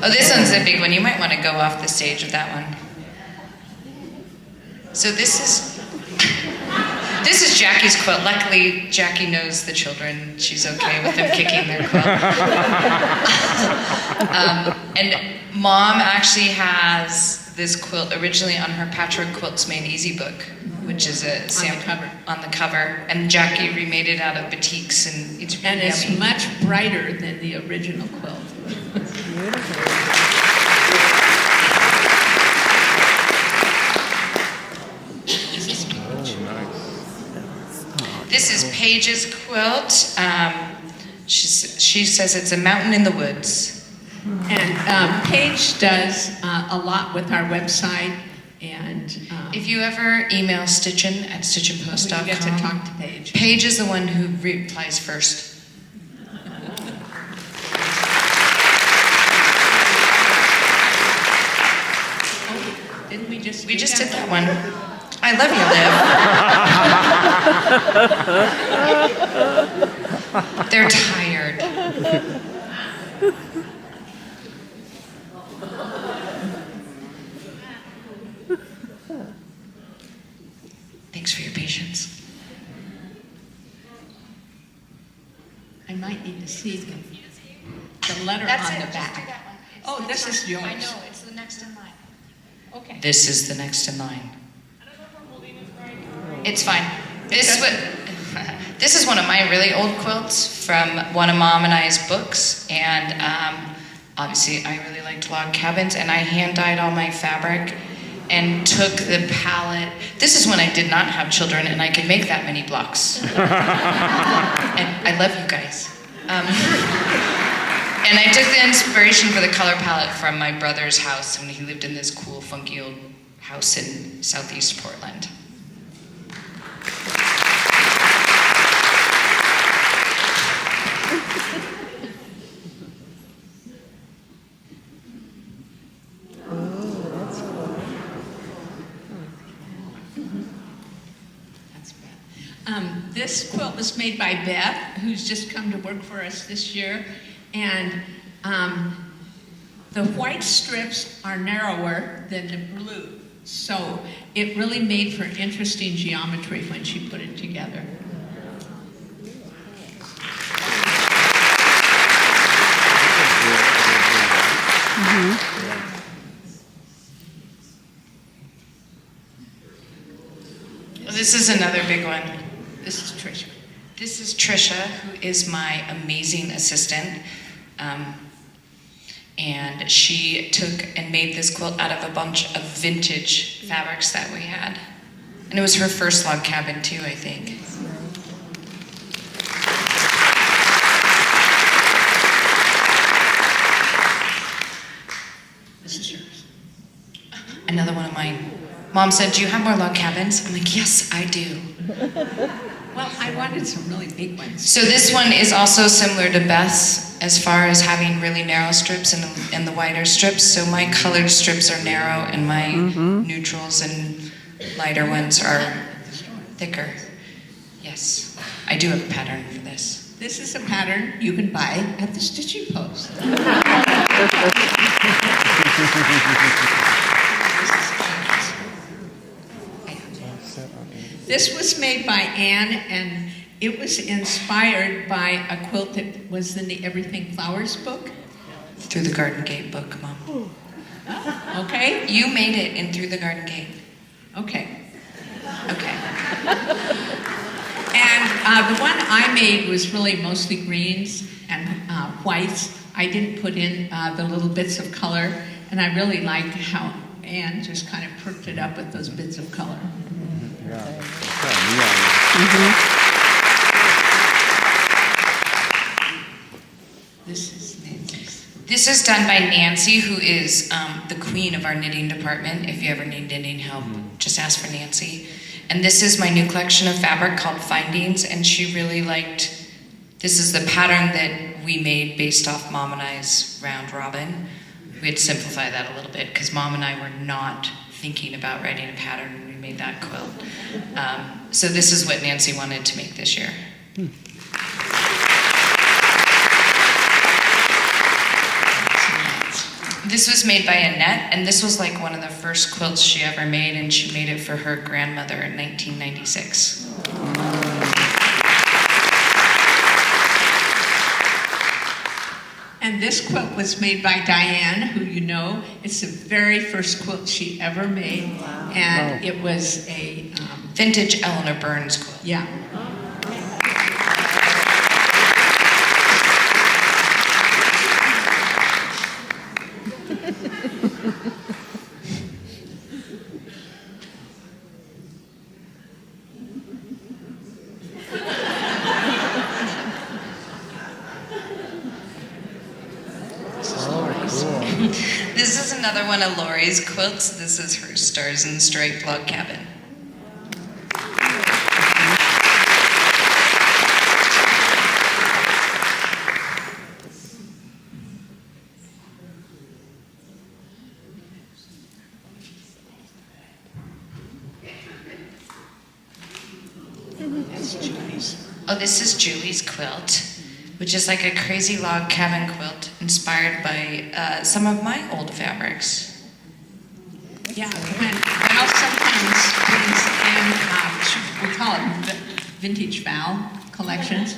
Oh, this one's a big one. You might want to go off the stage with that one. So this is Jackie's quilt. Luckily, Jackie knows the children. She's okay with them kicking their quilt. And Mom actually has this quilt originally on her Patchwork Quilts Made Easy book, which is a sample on the cover. And Jackie remade it out of batiks, and it's really And it's yummy. much brighter than the original quilt. This is Paige's quilt. She says it's a mountain in the woods. And Paige does a lot with our website. And if you ever email Stitchin at stitchinpost.com, you get to talk to Paige. Paige is the one who replies first. Didn't we just? We just did that one. I love you, Liv. They're tired. Thanks for your patience. I might need to see the letter That's on it. the Just back. do that one. It's Oh, the this next is yours. one. I know, it's the next in line. Okay. This is the next in line. It's fine. This is one of my really old quilts from one of Mom and I's books, and obviously I really liked log cabins, and I hand dyed all my fabric and took the palette. This is when I did not have children and I could make that many blocks. And I love you guys. And I took the inspiration for the color palette from my brother's house when he lived in this cool, funky old house in southeast Portland. This quilt was made by Beth, who's just come to work for us this year, and the white strips are narrower than the blue, so it really made for interesting geometry when she put it together. This is another big one. This is Trisha. This is Trisha, who is my amazing assistant. And she took and made this quilt out of a bunch of vintage fabrics that we had. And it was her first log cabin too, I think. This is yours. Another one of mine. Mom said, "Do you have more log cabins?" I'm like, "Yes, I do." Well, I wanted some really big ones. So this one is also similar to Beth's as far as having really narrow strips and the wider strips. So my colored strips are narrow and my neutrals and lighter ones are thicker. Yes, I do have a pattern for this. This is a pattern you can buy at the Stitching Post. This was made by Anne, and it was inspired by a quilt that was in the Everything Flowers book. Through the Garden Gate book, Mom. Okay? You made it in Through the Garden Gate. Okay. Okay. And the one I made was really mostly greens and whites. I didn't put in the little bits of color, and I really liked how Anne just kind of perked it up with those bits of color. This is Nancy's. This is done by Nancy, who is the queen of our knitting department. If you ever need knitting help, just ask for Nancy. And this is my new collection of fabric called Findings, and she really liked, this is the pattern that we made based off Mom and I's round robin. We had to simplify that a little bit because Mom and I were not thinking about writing a pattern when we made that quilt. So this is what Nancy wanted to make this year. This was made by Annette, and this was like one of the first quilts she ever made, and she made it for her grandmother in 1996. And this quilt was made by Diane, who you know. It's the very first quilt she ever made, and it was a vintage Eleanor Burns quilt. Yeah. This is another one of Lori's quilts. This is her Stars and Stripes log cabin. That's Julie's. Oh, this is Julie's quilt, which is like a crazy log cabin quilt inspired by some of my old fabrics. Yeah, well, sometimes these, and we call it vintage Val collections.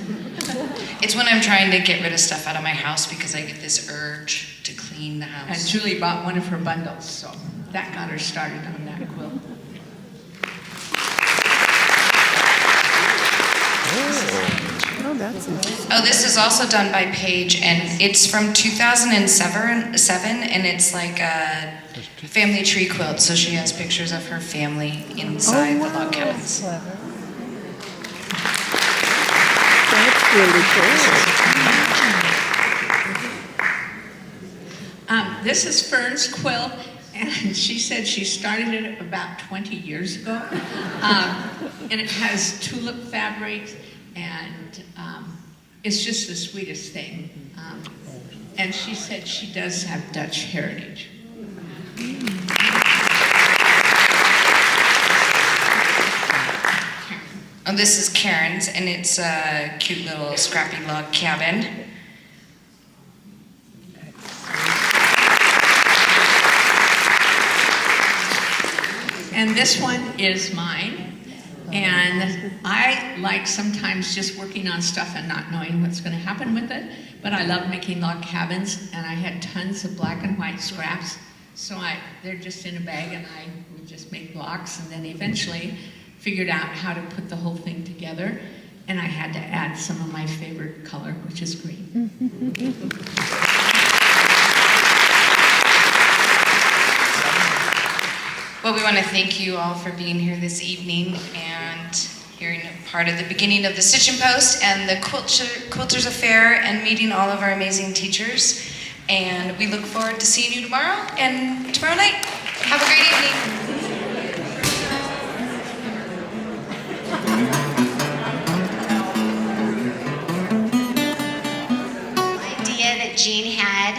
It's when I'm trying to get rid of stuff out of my house because I get this urge to clean the house. And Julie bought one of her bundles, so that got her started on that quilt. Oh, that's interesting. Oh, this is also done by Paige, and it's from 2007, and it's like a family tree quilt, so she has pictures of her family inside the log cabins. That's really cool. This is Fern's quilt, and she said she started it about 20 years ago. And it has tulip fabric, and it's just the sweetest thing. And she said she does have Dutch heritage. Oh, this is Karen's, and it's a cute little scrappy log cabin. And this one is mine. And I like sometimes just working on stuff and not knowing what's going to happen with it. But I love making log cabins, and I had tons of black and white scraps. So they're just in a bag, and I would just make blocks, and then eventually figured out how to put the whole thing together. And I had to add some of my favorite color, which is green. Well, we want to thank you all for being here this evening and hearing a part of the beginning of the Stitch and Post and the Quilters Affair and meeting all of our amazing teachers. And we look forward to seeing you tomorrow and tomorrow night. Have a great evening. Idea that Jean had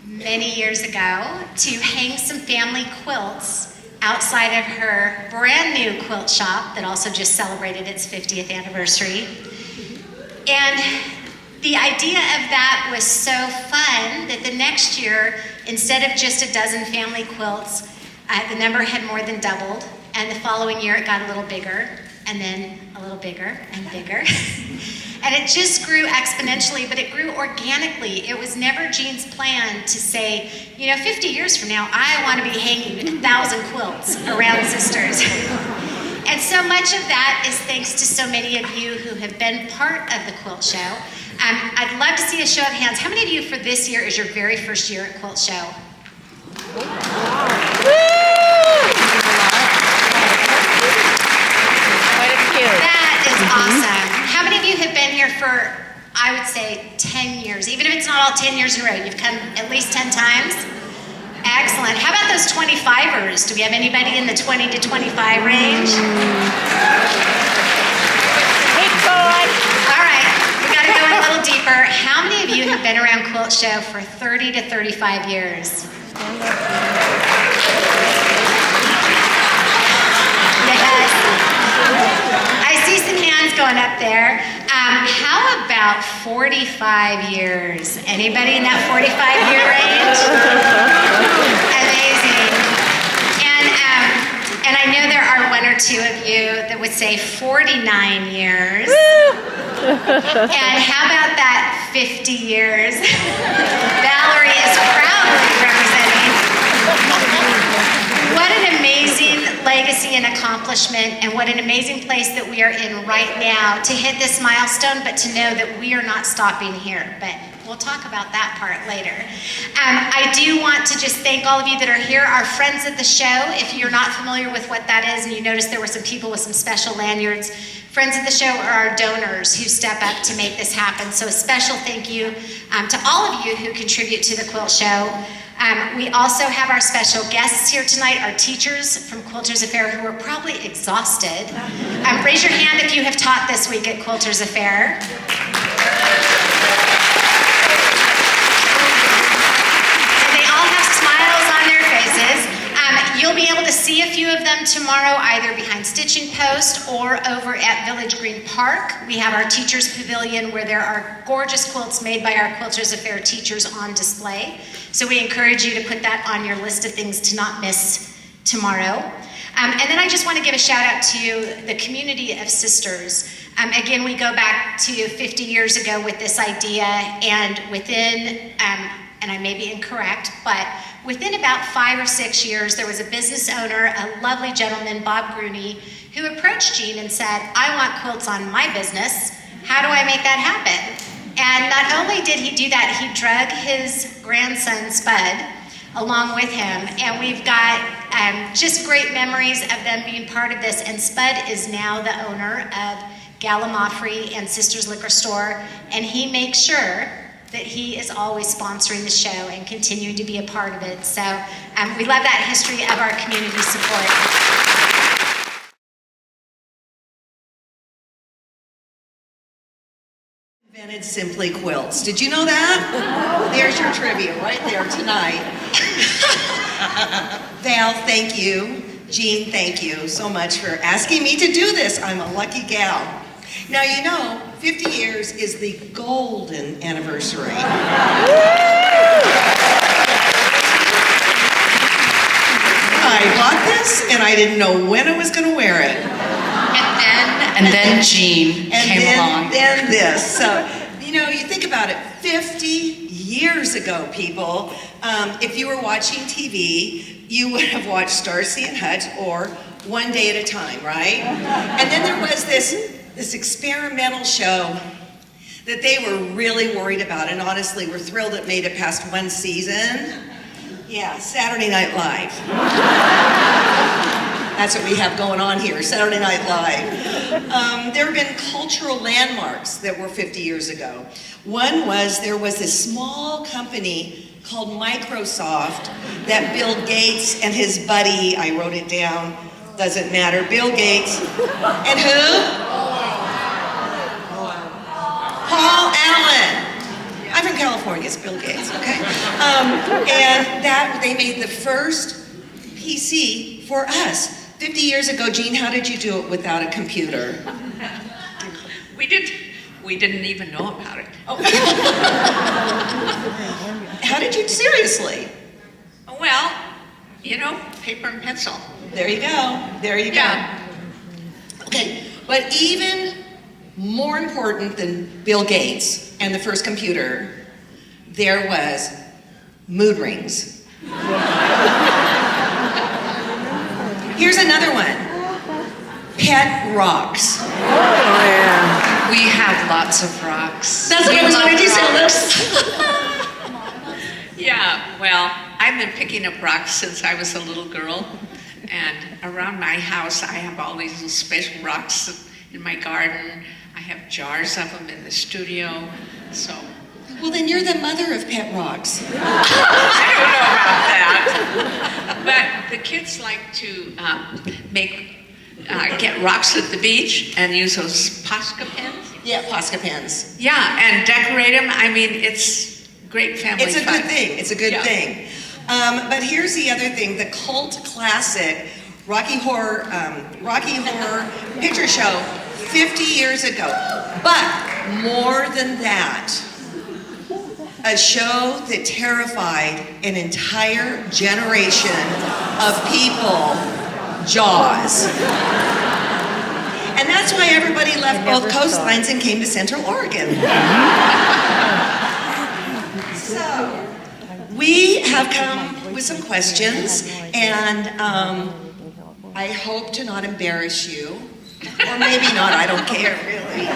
many years ago to hang some family quilts outside of her brand new quilt shop that also just celebrated its 50th anniversary. And the idea of that was so fun that the next year, instead of just a dozen family quilts, the number had more than doubled. And the following year it got a little bigger, and then a little bigger and bigger. And it just grew exponentially, but it grew organically. It was never Jean's plan to say, 50 years from now, I want to be hanging 1,000 quilts around Sisters. And so much of that is thanks to so many of you who have been part of the Quilt Show. I'd love to see a show of hands. How many of you for this year is your very first year at Quilt Show? Woo! for, I would say, 10 years. Even if it's not all 10 years in a row, you've come at least 10 times. Excellent. How about those 25ers? Do we have anybody in the 20 to 25 range? Hey, boy. All right, we got to go a little deeper. How many of you have been around Quilt Show for 30 to 35 years? Yes. I see some hands going up there. How about 45 years? Anybody in that 45-year range? Amazing. And I know there are one or two of you that would say 49 years. And how about that 50 years? Valerie is proudly representing. What an amazing legacy and accomplishment, and what an amazing place that we are in right now to hit this milestone, but to know that we are not stopping here. But we'll talk about that part later. I do want to just thank all of you that are here, our friends at the show. If you're not familiar with what that is, and you notice there were some people with some special lanyards, friends of the show are our donors who step up to make this happen. So a special thank you to all of you who contribute to the Quilt Show. We also have our special guests here tonight, our teachers from Quilters Affair, who are probably exhausted. Raise your hand if you have taught this week at Quilters Affair. And they all have smiles on their faces. You'll be able to see a few of them tomorrow, either behind Stitching Post or over at Village Green Park. We have our Teachers Pavilion, where there are gorgeous quilts made by our Quilters Affair teachers on display. So we encourage you to put that on your list of things to not miss tomorrow. And then I just want to give a shout out to the community of sisters. Again, we go back to 50 years ago with this idea, and within, and I may be incorrect, but within about 5 or 6 years, there was a business owner, a lovely gentleman, Bob Grooney, who approached Jean and said, I want quilts on my business. How do I make that happen? And not only did he do that, he drug his grandson, Spud, along with him. And we've got just great memories of them being part of this. And Spud is now the owner of Gallimaufry and Sisters Liquor Store. And he makes sure that he is always sponsoring the show and continuing to be a part of it. So we love that history of our community support. Invented Simply Quilts. Did you know that? There's your trivia right there tonight. Val, thank you. Jean, thank you so much for asking me to do this. I'm a lucky gal. Now, you know, 50 years is the golden anniversary. I bought this and I didn't know when I was going to wear it. And then Jean came along. Then this. So, you know, you think about it, 50 years ago, people, if you were watching TV, you would have watched Starsky and Hutch or One Day at a Time, right? And then there was this experimental show that they were really worried about, and honestly, we're thrilled it made it past one season. Yeah, Saturday Night Live. That's what we have going on here, Saturday Night Live. There have been cultural landmarks that were 50 years ago. One was, there was this small company called Microsoft that Bill Gates and his buddy, I wrote it down, doesn't matter, Bill Gates, and who? Paul Allen. I'm from California, it's Bill Gates, okay? And that, they made the first PC for us. 50 years ago, Jean, how did you do it without a computer? We didn't even know about it. Oh. How did you, seriously? Well, you know, paper and pencil. There you go, there you go. Okay, but even more important than Bill Gates and the first computer, there was mood rings. Here's another one. Pet rocks. Oh, yeah. We have lots of rocks. That's what I was wanting to say, Liz. Yeah, well, I've been picking up rocks since I was a little girl. And around my house, I have all these little special rocks in my garden. I have jars of them in the studio. So, Well, then you're the mother of pet rocks. I don't know about that. But the kids like to get rocks at the beach and use those Posca pens. Yeah, Posca pens. Yeah, and decorate them. I mean, it's great family It's a fun. good thing. It's a good thing. But here's the other thing: the cult classic Rocky Horror Picture Show, 50 years ago. But more than that, a show that terrified an entire generation of people, Jaws. And that's why everybody left both coastlines and came to Central Oregon. So, we have come with some questions, and I hope to not embarrass you, or maybe not, I don't care really.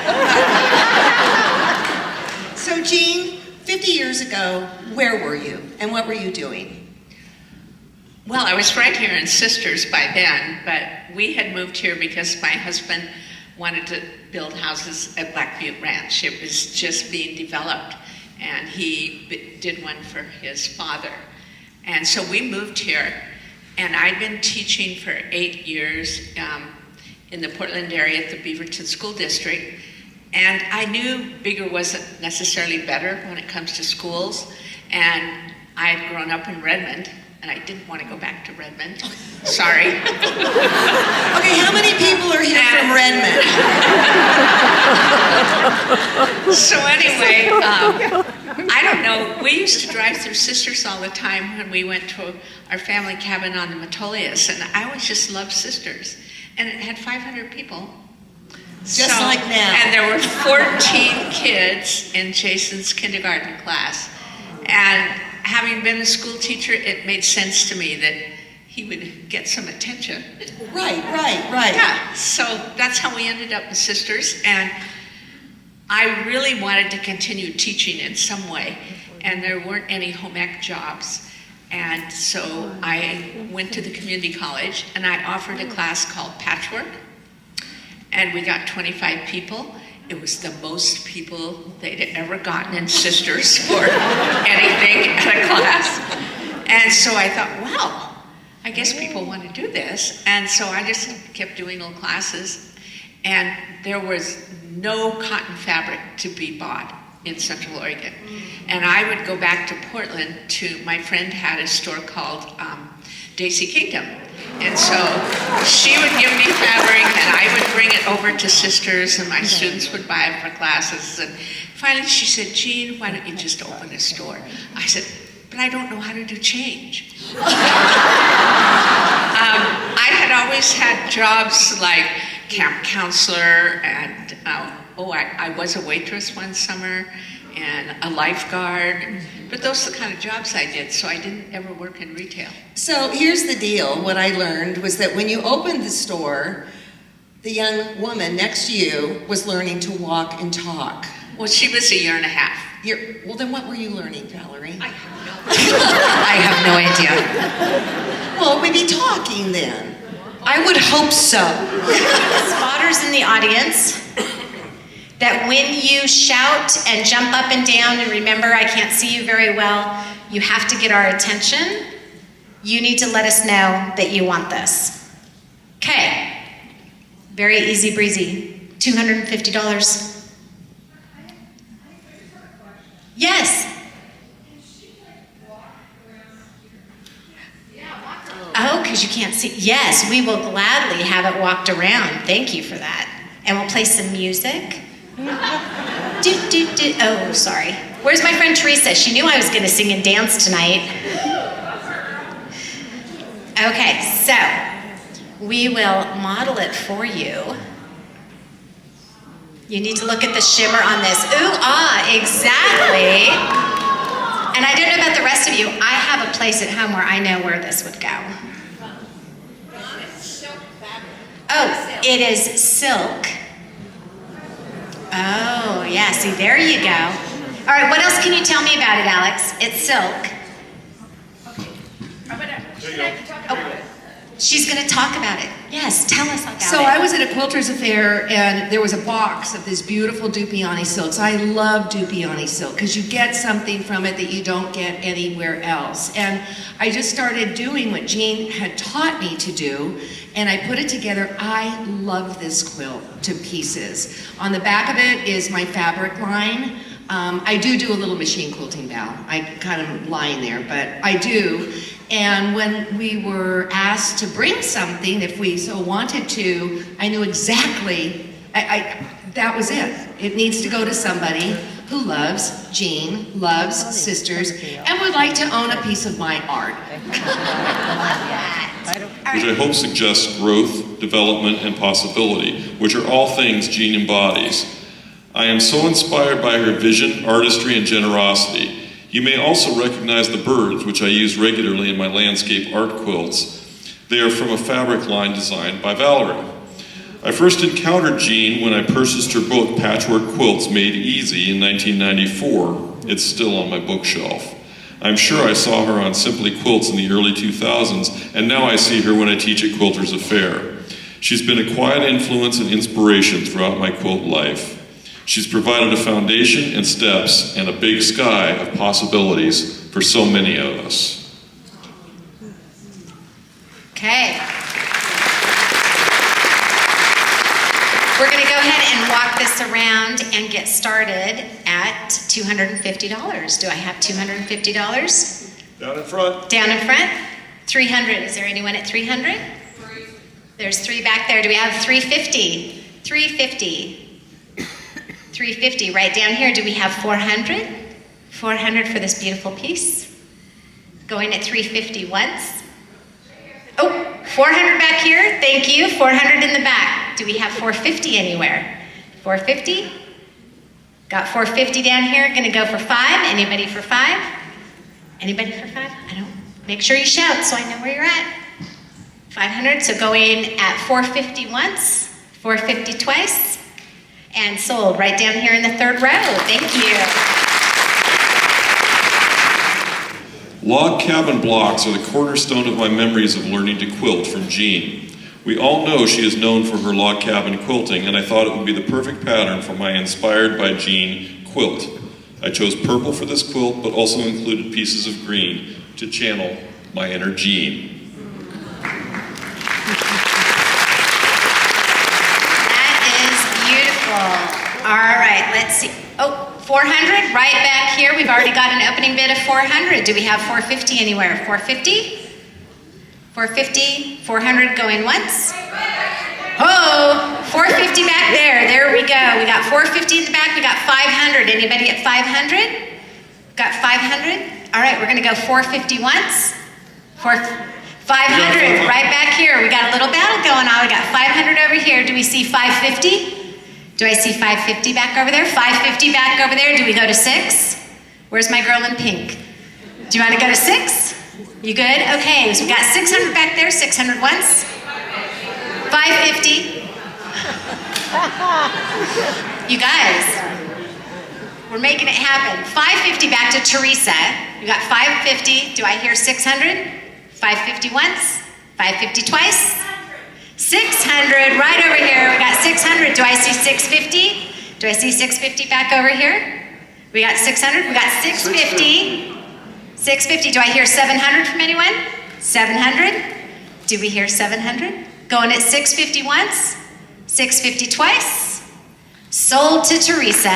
So Jean, 50 years ago, where were you, and what were you doing? Well, I was right here in Sisters by then, but we had moved here because my husband wanted to build houses at Black Butte Ranch. It was just being developed, and he did one for his father. And so we moved here, and I'd been teaching for 8 years in the Portland area at the Beaverton School District, and I knew bigger wasn't necessarily better when it comes to schools, and I had grown up in Redmond, and I didn't want to go back to Redmond. Sorry. Okay, how many people are here from Redmond? So anyway, I don't know. We used to drive through Sisters all the time when we went to our family cabin on the Metolius, and I always just loved Sisters. And it had 500 people. Just like now. And there were 14 kids in Jason's kindergarten class. And having been a school teacher, it made sense to me that he would get some attention. Right. Yeah, so that's how we ended up with Sisters. And I really wanted to continue teaching in some way. And there weren't any home ec jobs. And so I went to the community college and I offered a class called Patchwork. And we got 25 people. It was the most people they'd ever gotten in Sisters for anything at a class. And so I thought, wow, I guess people want to do this. And so I just kept doing little classes. And there was no cotton fabric to be bought in Central Oregon. And I would go back to Portland my friend had a store called Daisy Kingdom. And so she would give me fabric and I would bring it over to Sisters and my students would buy it for classes. And finally she said, Jean, why don't you just open a store? I said, but I don't know how to do change. I had always had jobs like camp counselor and I was a waitress one summer and a lifeguard, but those are the kind of jobs I did, so I didn't ever work in retail. So here's the deal. What I learned was that when you opened the store, the young woman next to you was learning to walk and talk. Well, she was a year and a half. Well, then what were you learning, Valerie? I have no idea. Well, maybe talking then. I would hope so. Spotters in the audience, that when you shout and jump up and down, and remember, I can't see you very well, you have to get our attention. You need to let us know that you want this. Okay. Very easy breezy. $250. Yes. Oh, because you can't see. Yes, we will gladly have it walked around. Thank you for that. And we'll play some music. Oh, sorry. Where's my friend Teresa? She knew I was going to sing and dance tonight. Okay, so we will model it for you. You need to look at the shimmer on this. Ooh, exactly. And I don't know about the rest of you. I have a place at home where I know where this would go. Oh, it is silk. Oh, yeah, see, there you go. All right, what else can you tell me about it, Alex? It's silk. She's going to talk about it. Yes, tell us about it. So I was at a quilter's affair, and there was a box of this beautiful Dupioni silks. I love Dupioni silk because you get something from it that you don't get anywhere else. And I just started doing what Jean had taught me to do, and I put it together. I love this quilt to pieces. On the back of it is my fabric line. I do a little machine quilting, Val. I kind of lying there, but I do. And when we were asked to bring something, if we so wanted to, I knew exactly, that was it. It needs to go to somebody who loves Jean, loves sisters, and would like to own a piece of my art. Which I hope suggests growth, development, and possibility, which are all things Jean embodies. I am so inspired by her vision, artistry, and generosity. You may also recognize the birds, which I use regularly in my landscape art quilts. They are from a fabric line designed by Valerie. I first encountered Jean when I purchased her book, Patchwork Quilts Made Easy, in 1994. It's still on my bookshelf. I'm sure I saw her on Simply Quilts in the early 2000s, and now I see her when I teach at Quilters Affair. She's been a quiet influence and inspiration throughout my quilt life. She's provided a foundation and steps and a big sky of possibilities for so many of us. Okay. We're going to go ahead and walk this around and get started at $250. Do I have $250? Down in front. Down in front? 300. Is there anyone at 300? There's 3 back there. Do we have 350? 350. 350. Right down here, do we have 400? 400 for this beautiful piece. Going at 350 once. Oh, 400 back here. Thank you. 400 in the back. Do we have 450 anywhere? 450? Got 450 down here. Gonna go for 5. Anybody for 5? Anybody for 5? I don't. Make sure you shout so I know where you're at. 500. So going at 450 once, 450 twice. And sold right down here in the 3rd row. Thank you. Log cabin blocks are the cornerstone of my memories of learning to quilt from Jean. We all know she is known for her log cabin quilting, and I thought it would be the perfect pattern for my Inspired by Jean quilt. I chose purple for this quilt, but also included pieces of green to channel my inner Jean. All right, let's see. Oh, 400 right back here. We've already got an opening bid of 400. Do we have 450 anywhere? 450? 450, 400 going once. Oh, 450 back there. There we go. We got 450 in the back. We got 500. Anybody at 500? Got 500? All right, we're going to go 450 once. 500 right back here. We got a little battle going on. We got 500 over here. Do we see 550? Do I see 550 back over there? 550 back over there. Do we go to 6? Where's my girl in pink? Do you want to go to 6? You good? Okay, so we got 600 back there. 600 once. 550. You guys, we're making it happen. 550 back to Teresa. We got 550. Do I hear 600? 550 once. 550 twice. 600 right over here. We got 600. Do I see 650? Do I see 650 back over here? We got 600. We got 650. 650. Do I hear 700 from anyone? 700. Do we hear 700? Going at 650 once. 650 twice. Sold to Teresa.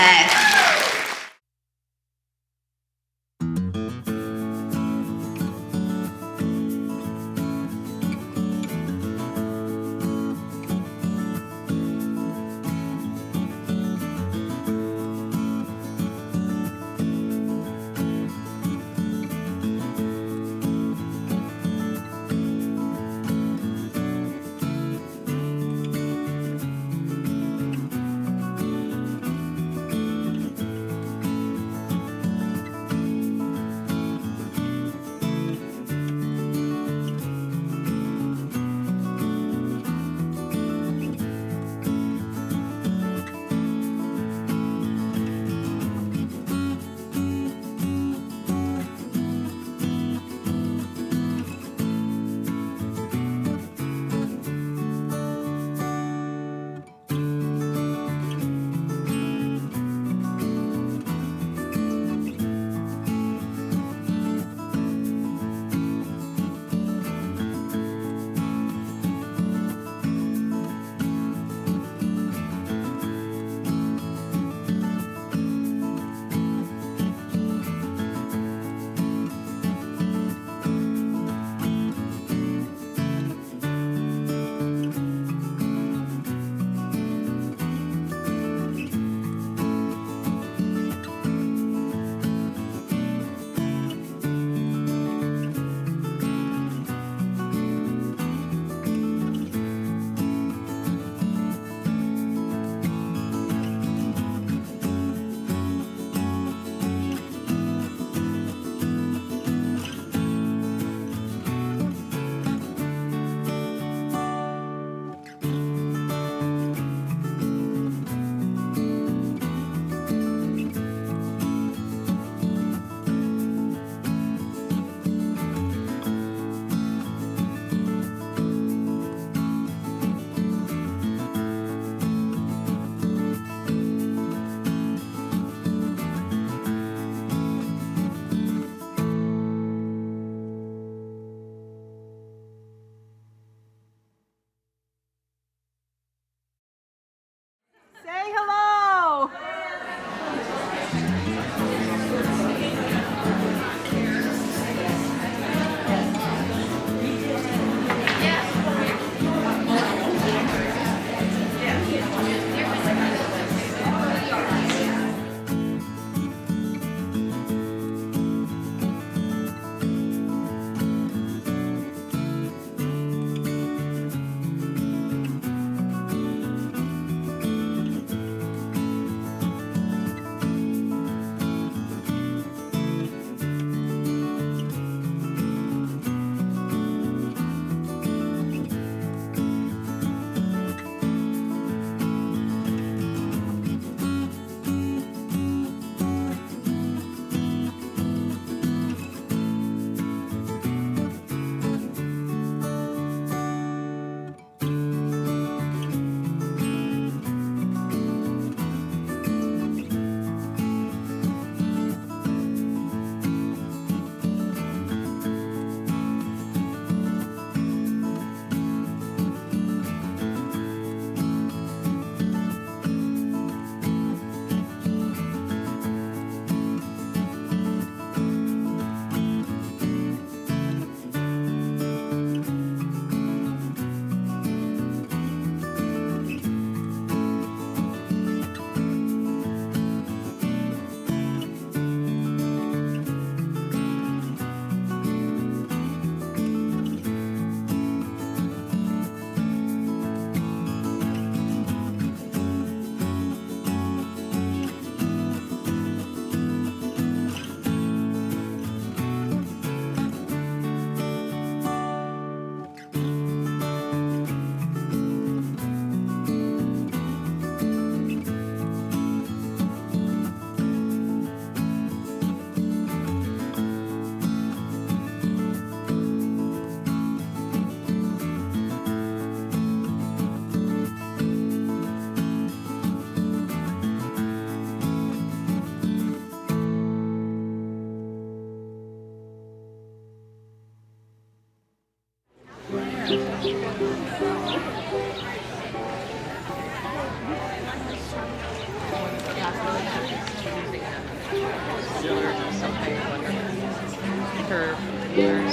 curve yours,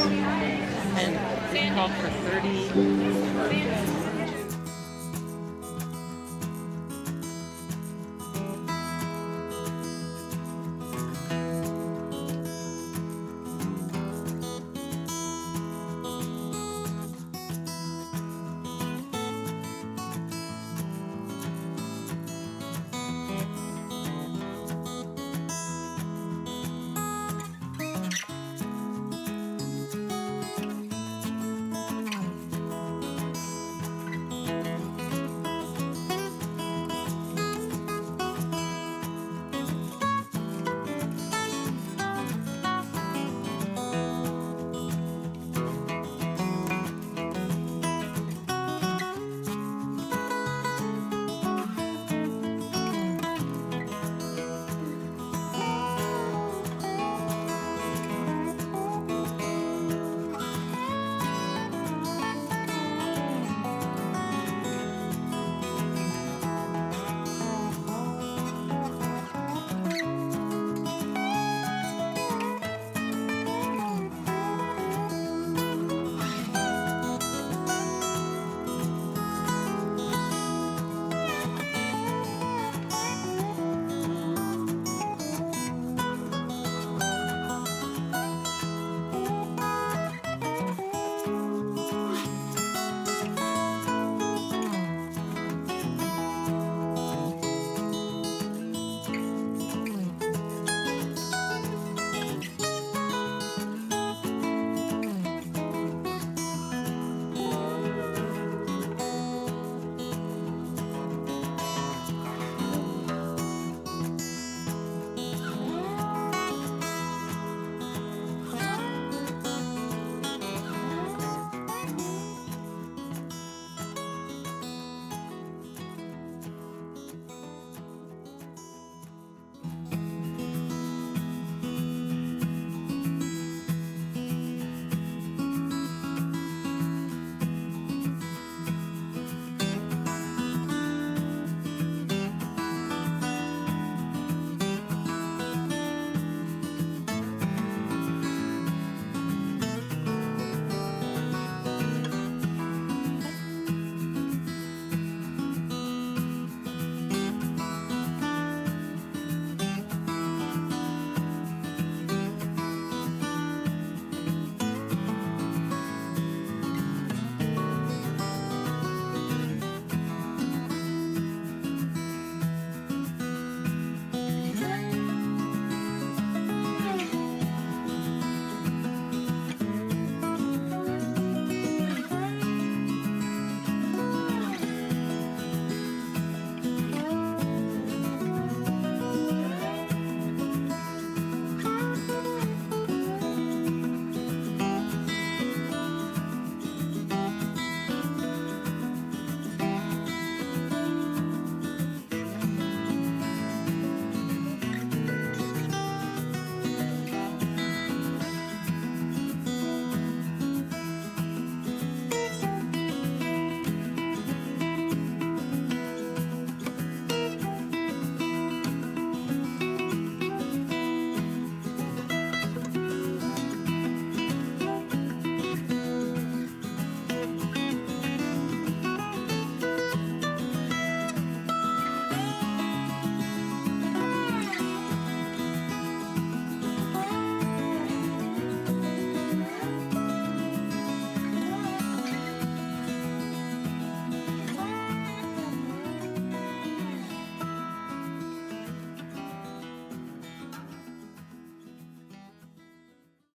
and it called for 30